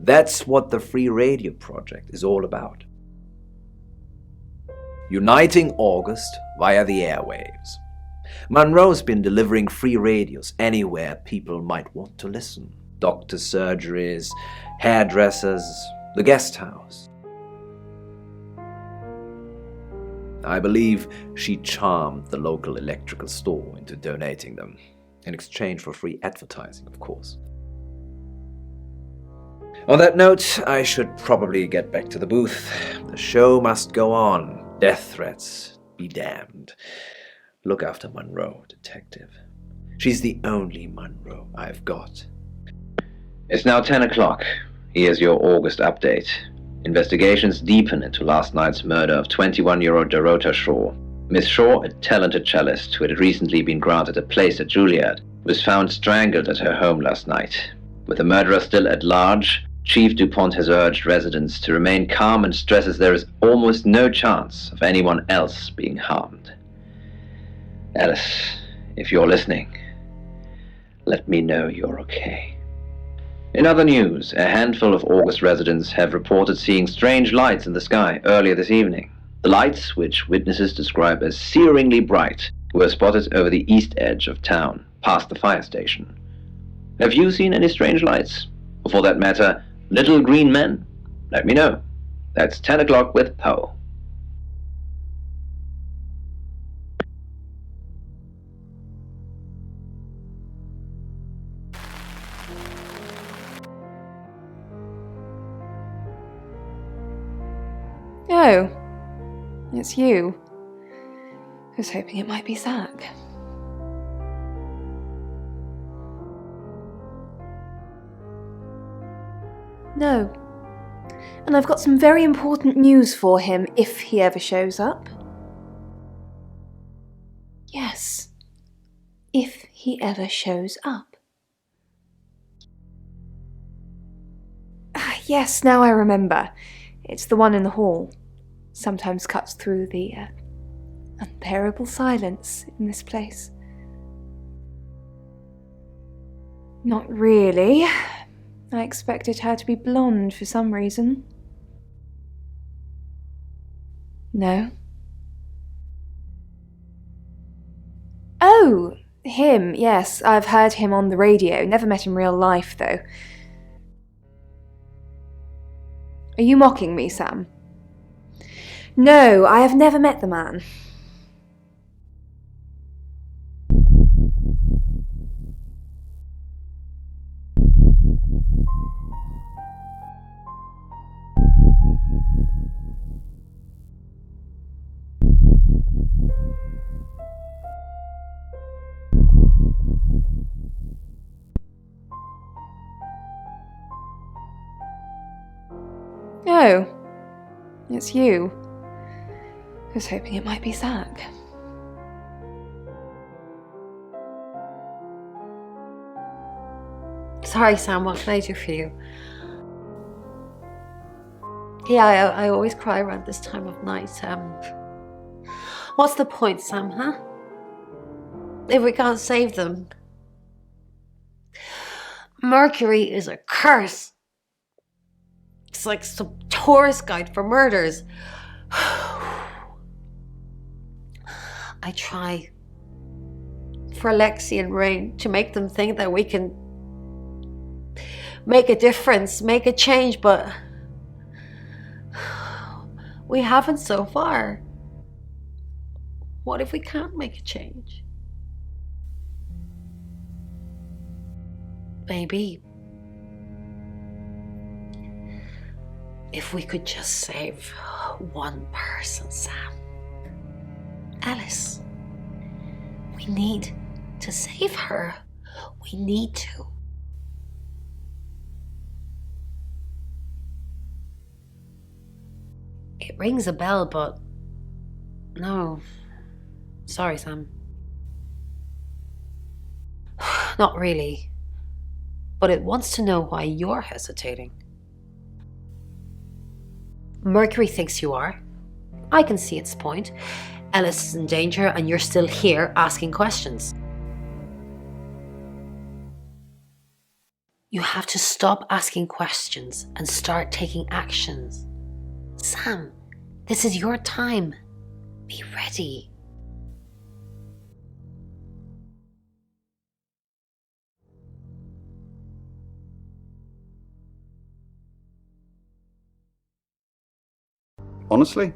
That's what the Free Radio Project is all about. Uniting August via the airwaves. Monroe's been delivering free radios anywhere people might want to listen. Doctor's surgeries, hairdressers, the guest house. I believe she charmed the local electrical store into donating them, in exchange for free advertising, of course. On that note, I should probably get back to the booth. The show must go on. Death threats be damned. Look after Monroe, detective. She's the only Monroe I've got. It's now 10 o'clock. Here's your August update. Investigations deepen into last night's murder of 21-year-old Dorota Shaw. Miss Shaw, a talented cellist who had recently been granted a place at Juilliard, was found strangled at her home last night. With the murderer still at large, Chief DuPont has urged residents to remain calm and stresses there is almost no chance of anyone else being harmed. Alice, if you're listening, let me know you're okay. In other news, a handful of August residents have reported seeing strange lights in the sky earlier this evening. The lights, which witnesses describe as searingly bright, were spotted over the east edge of town, past the fire station. Have you seen any strange lights? Or for that matter, Little green men? Let me know. That's 10 o'clock with Poe. Oh, it's you. I was hoping it might be Zach. No. And I've got some very important news for him if he ever shows up. Yes. If he ever shows up. Yes, now I remember. It's the one in the hall. Sometimes cuts through the unbearable silence in this place. Not really. I expected her to be blonde for some reason. No. Oh, him, yes. I've heard him on the radio. Never met in real life, though. Are you mocking me, Sam? No, I have never met the man. Oh, it's you. I was hoping it might be Zach. Sorry, Sam, what can I do for you? Yeah, I always cry around this time of night. What's the point, Sam, huh? If we can't save them. Mercury is a curse. It's like some tourist guide for murders. I try for Lexi and Rain to make them think that we can make a difference, make a change, but we haven't so far. What if we can't make a change? Maybe if we could just save one person, Sam. Alice. We need to save her. We need to. It rings a bell, but no. Sorry, Sam. Not really. But it wants to know why you're hesitating. Mercury thinks you are. I can see its point. Alice is in danger and you're still here asking questions. You have to stop asking questions and start taking actions. Sam, this is your time. Be ready. Honestly,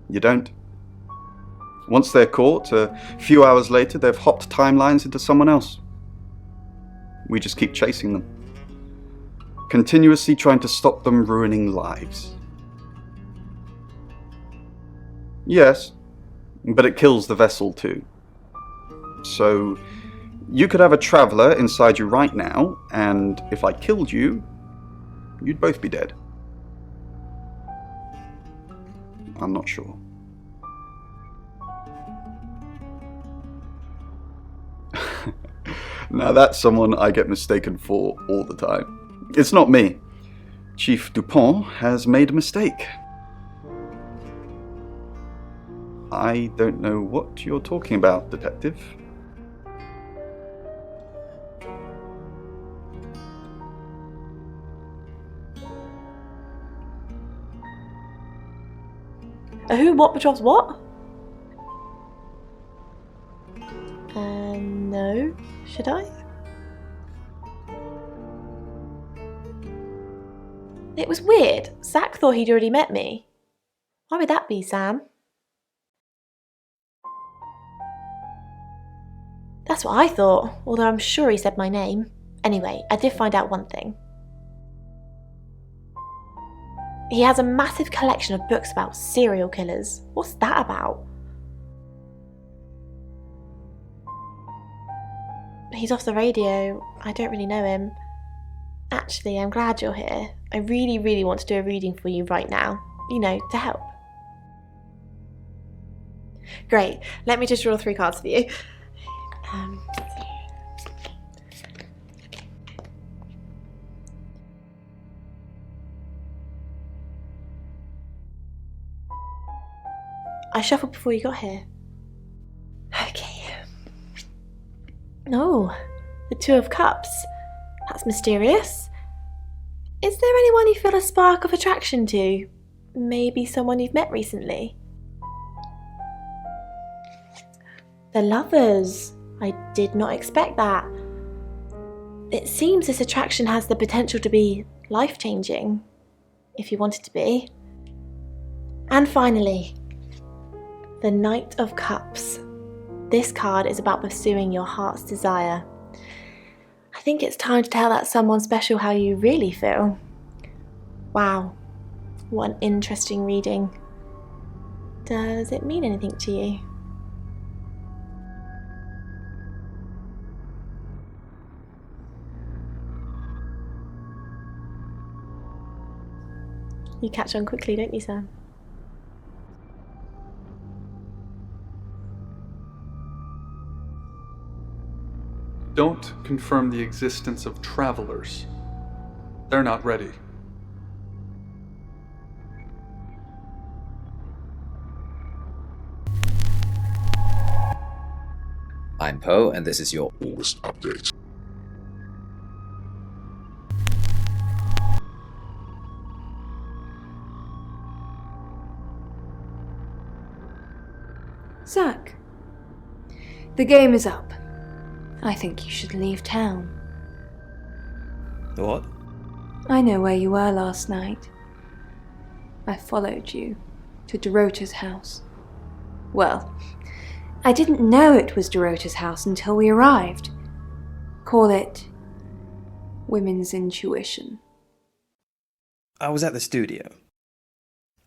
you don't. Once they're caught, a few hours later, they've hopped timelines into someone else. We just keep chasing them, continuously trying to stop them ruining lives. Yes, but it kills the vessel too. So, you could have a traveller inside you right now, and if I killed you, you'd both be dead. I'm not sure. Now that's someone I get mistaken for all the time. It's not me. Chief Dupont has made a mistake. I don't know what you're talking about, Detective. Who, what, betroths what? No. Should I? It was weird. Zach thought he'd already met me. Why would that be, Sam? That's what I thought, although I'm sure he said my name. Anyway, I did find out one thing. He has a massive collection of books about serial killers. What's that about? He's off the radio. I don't really know him. Actually, I'm glad you're here. I really, really want to do a reading for you right now. You know, to help. Great. Let me just draw 3 cards for you. I shuffled before you got here. Okay. Oh, the 2 of Cups. That's mysterious. Is there anyone you feel a spark of attraction to? Maybe someone you've met recently? The Lovers. I did not expect that. It seems this attraction has the potential to be life-changing, if you want it to be. And finally, the Knight of Cups. This card is about pursuing your heart's desire. I think it's time to tell that someone special how you really feel. Wow, what an interesting reading. Does it mean anything to you? You catch on quickly, don't you, Sam? Don't confirm the existence of travelers. They're not ready. I'm Poe, and this is your August update. Zach, the game is up. I think you should leave town. What? I know where you were last night. I followed you to Dorota's house. Well, I didn't know it was Dorota's house until we arrived. Call it women's intuition. I was at the studio.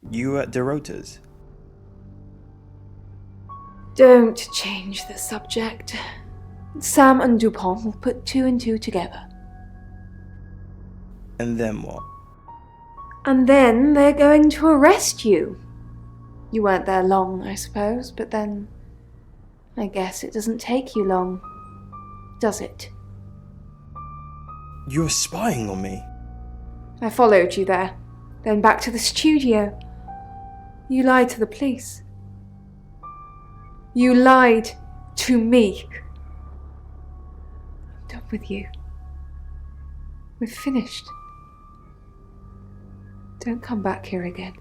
You were at Dorota's. Don't change the subject. Sam and Dupont will put 2 and 2 together. And then what? And then they're going to arrest you. You weren't there long, I suppose, but then I guess it doesn't take you long, does it? You were spying on me. I followed you there, then back to the studio. You lied to the police. You lied to me. I'm done with you. We've finished. Don't come back here again.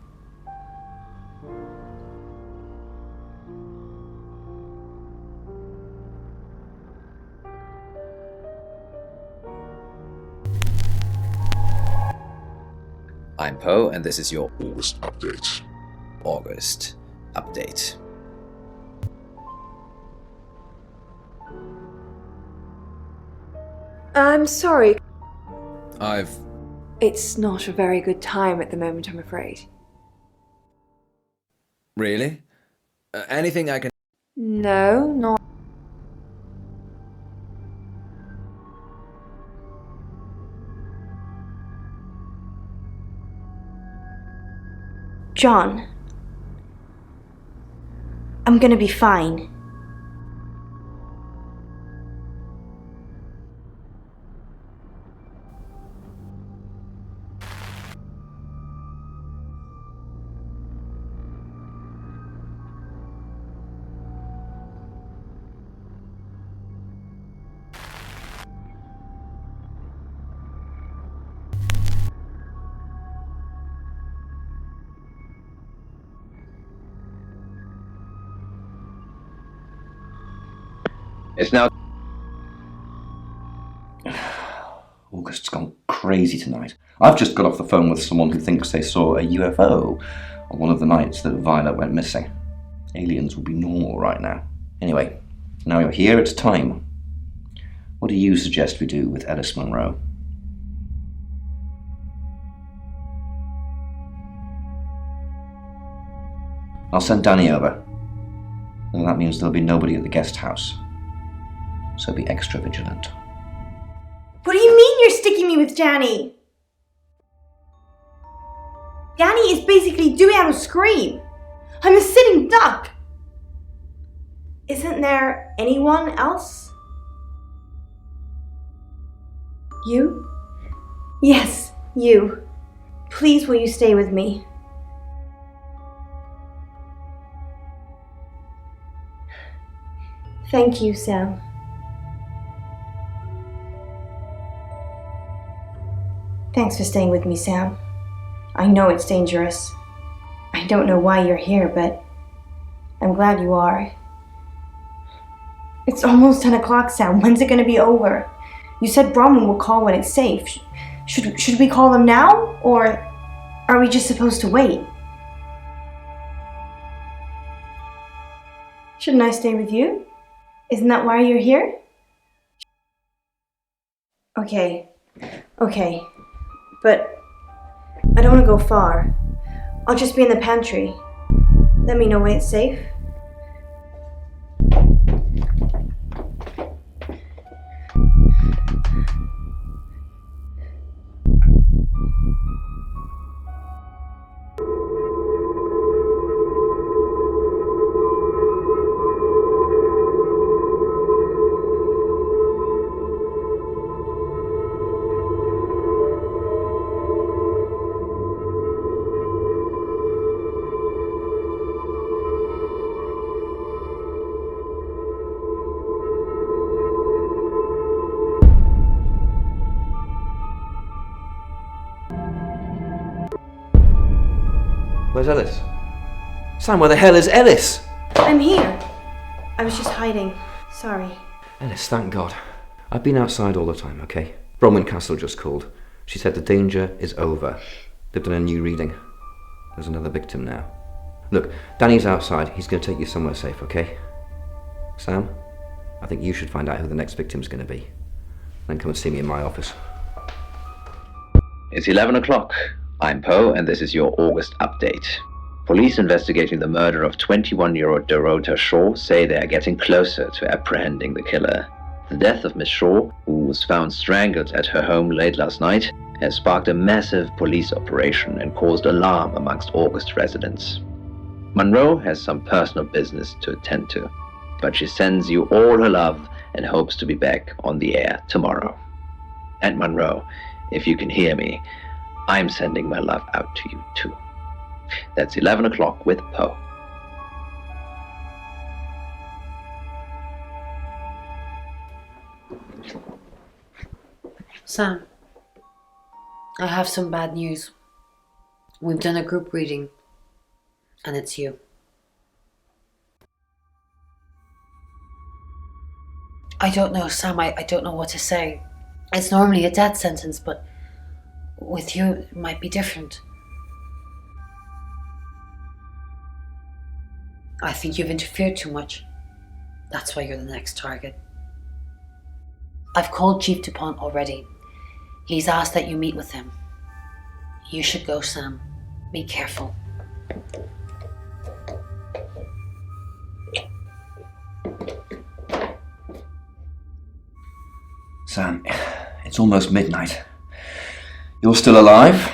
I'm Poe, and this is your August update. August update. I'm sorry. I've... It's not a very good time at the moment, I'm afraid. Really? Anything I can... No, not... John, I'm gonna be fine. August's gone crazy. crazy tonight. I've just got off the phone with someone who thinks they saw a UFO on one of the nights that Violet went missing. Aliens would be normal right now. Anyway, now you're here, it's time. What do you suggest we do with Ellis Monroe? I'll send Danny over. And that means there'll be nobody at the guest house. So be extra vigilant. What do you mean you're sticking me with Danny? Danny is basically doing out a scream. I'm a sitting duck. Isn't there anyone else? You? Yes, you. Please, will you stay with me? Thank you, Sam. Thanks for staying with me, Sam. I know it's dangerous. I don't know why you're here, but I'm glad you are. It's almost 10 o'clock, Sam. When's it going to be over? You said Bronwyn will call when it's safe. Should we call them now? Or are we just supposed to wait? Shouldn't I stay with you? Isn't that why you're here? Okay. But I don't want to go far. I'll just be in the pantry. Let me know when it's safe. Where's Ellis? Sam, where the hell is Ellis? I'm here. I was just hiding. Sorry. Ellis, thank God. I've been outside all the time, okay? Bronwyn Castle just called. She said the danger is over. They've done a new reading. There's another victim now. Look, Danny's outside. He's going to take you somewhere safe, okay? Sam, I think you should find out who the next victim's going to be. Then come and see me in my office. It's 11 o'clock. I'm Poe, and this is your August update. Police investigating the murder of 21-year-old Dorota Shaw say they are getting closer to apprehending the killer. The death of Miss Shaw, who was found strangled at her home late last night, has sparked a massive police operation and caused alarm amongst August residents. Monroe has some personal business to attend to, but she sends you all her love and hopes to be back on the air tomorrow. And Monroe, if you can hear me, I'm sending my love out to you too. That's 11 o'clock with Poe. Sam, I have some bad news. We've done a group reading, and it's you. I don't know, Sam, I don't know what to say. It's normally a death sentence, but with you, it might be different. I think you've interfered too much. That's why you're the next target. I've called Chief DuPont already. He's asked that you meet with him. You should go, Sam. Be careful. Sam, it's almost midnight. You're still alive.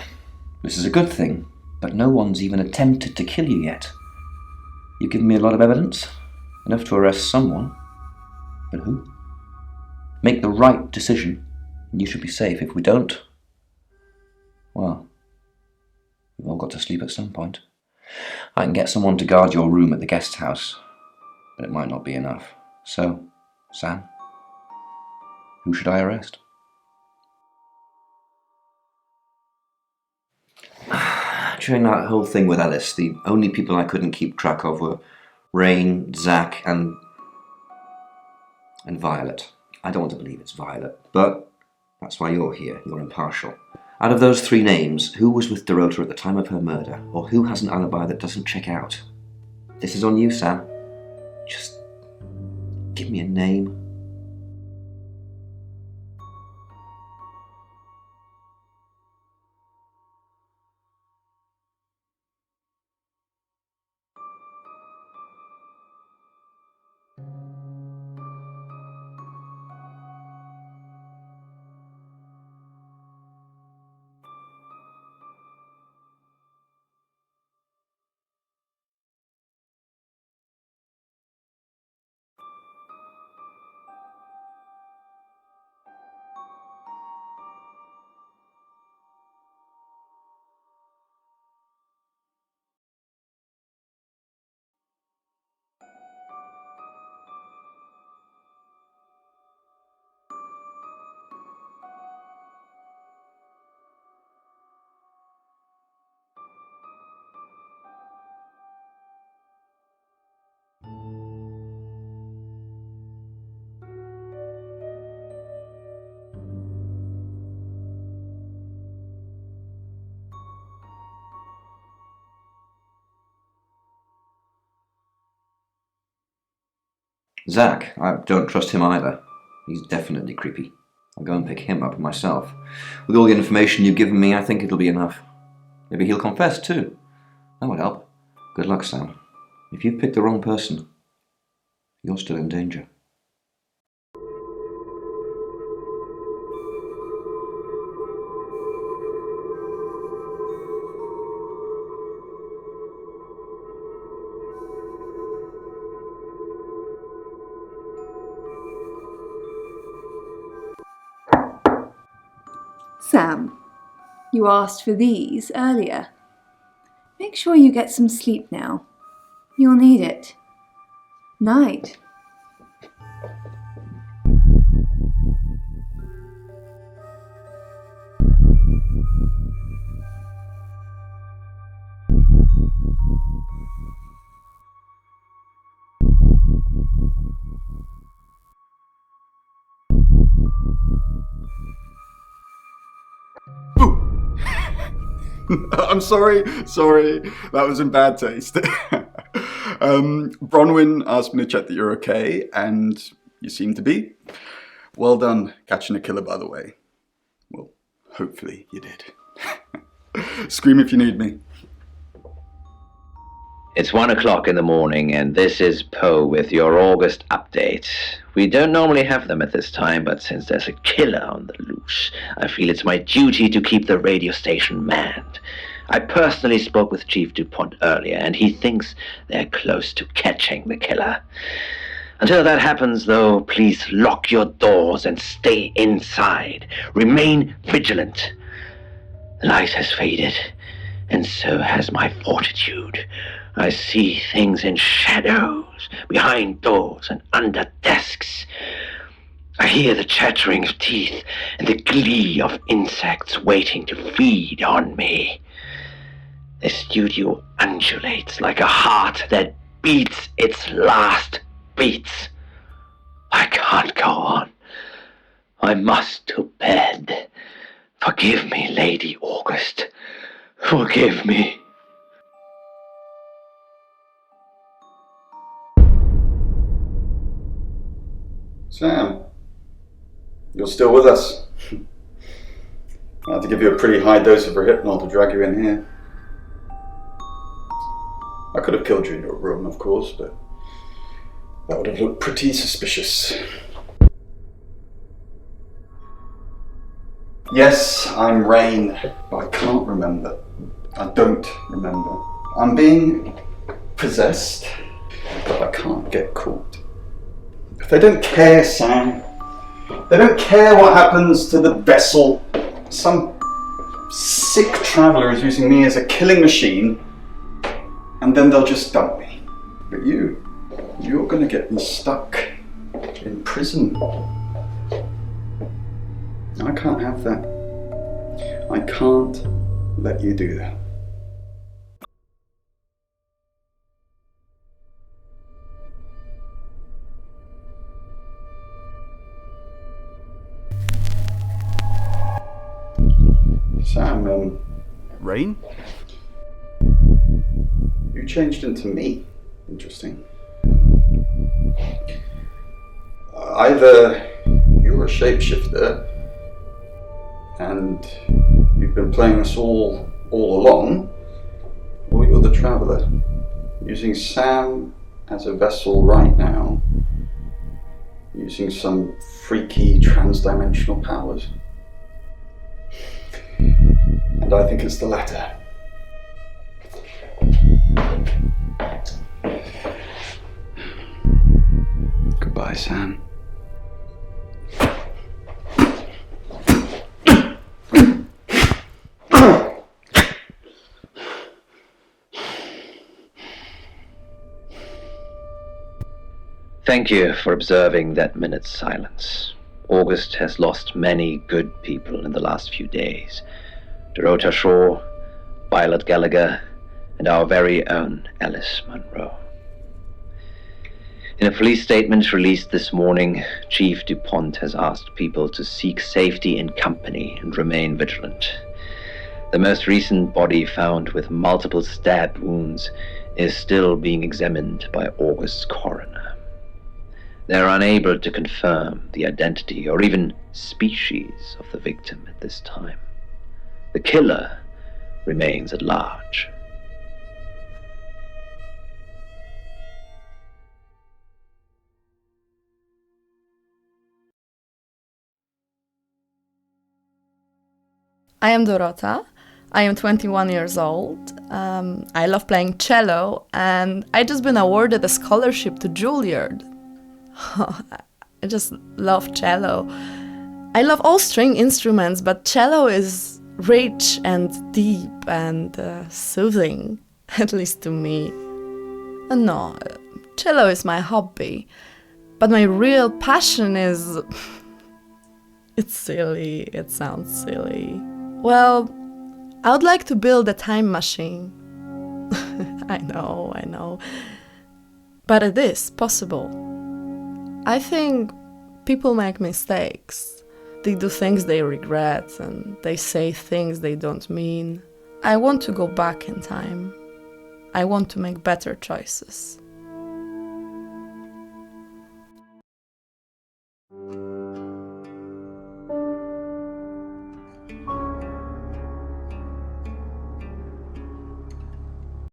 This is a good thing, but no one's even attempted to kill you yet. You've given me a lot of evidence, enough to arrest someone. But who? Make the right decision, and you should be safe. If we don't, well, we've all got to sleep at some point. I can get someone to guard your room at the guest house, but it might not be enough. So, Sam, who should I arrest? During that whole thing with Ellis, the only people I couldn't keep track of were Rain, Zach, and Violet. I don't want to believe it's Violet, but That's why you're here. You're impartial. Out of those 3 names, who was with Dorota at the time of her murder, or who has an alibi that doesn't check out? This is on you, Sam. Just give me a name. Zach, I don't trust him either. He's definitely creepy. I'll go and pick him up myself. With all the information you've given me, I think it'll be enough. Maybe he'll confess too. That would help. Good luck, Sam. If you've picked the wrong person, you're still in danger. Sam, you asked for these earlier. Make sure you get some sleep now. You'll need it. Night. I'm sorry, that was in bad taste. Bronwyn asked me to check that you're okay, and you seem to be. Well done catching a killer, by the way. Well, hopefully you did. Scream if you need me. It's 1 o'clock in the morning, and this is Poe with your August update. We don't normally have them at this time, but since there's a killer on the loose, I feel it's my duty to keep the radio station manned. I personally spoke with Chief DuPont earlier, and he thinks they're close to catching the killer. Until that happens, though, please lock your doors and stay inside. Remain vigilant. The light has faded, and so has my fortitude. I see things in shadows, behind doors and under desks. I hear the chattering of teeth and the glee of insects waiting to feed on me. The studio undulates like a heart that beats its last beats. I can't go on. I must to bed. Forgive me, Lady August. Forgive me. Sam, you're still with us. I had to give you a pretty high dose of Rohypnol to drag you in here. I could have killed you in your room, of course, but that would have looked pretty suspicious. Yes, I'm Rain, but I can't remember. I don't remember. I'm being possessed, but I can't get caught. They don't care, Sam. They don't care what happens to the vessel. Some sick traveller is using me as a killing machine, and then they'll just dump me. But you're gonna get me stuck in prison. I can't have that. I can't let you do that. Sam, Rain? You changed into me. Interesting. Either you're a shapeshifter and you've been playing us all along, or you're the traveller, using Sam as a vessel right now, using some freaky trans-dimensional powers. And I think it's the latter. Goodbye, Sam. Thank you for observing that minute's silence. August has lost many good people in the last few days. Dorota Shaw, Violet Gallagher, and our very own Alice Munro. In a police statement released this morning, Chief DuPont has asked people to seek safety in company and remain vigilant. The most recent body, found with multiple stab wounds, is still being examined by August's coroner. They are unable to confirm the identity or even species of the victim at this time. The killer remains at large. I am Dorota. I am 21 years old. I love playing cello, and I just been awarded a scholarship to Juilliard. I just love cello. I love all string instruments, but cello is rich and deep and soothing, at least to me. No, cello is my hobby, but my real passion is... It's silly, it sounds silly. Well, I would like to build a time machine. I know. But it is possible. I think people make mistakes. They do things they regret and they say things they don't mean. I want to go back in time. I want to make better choices.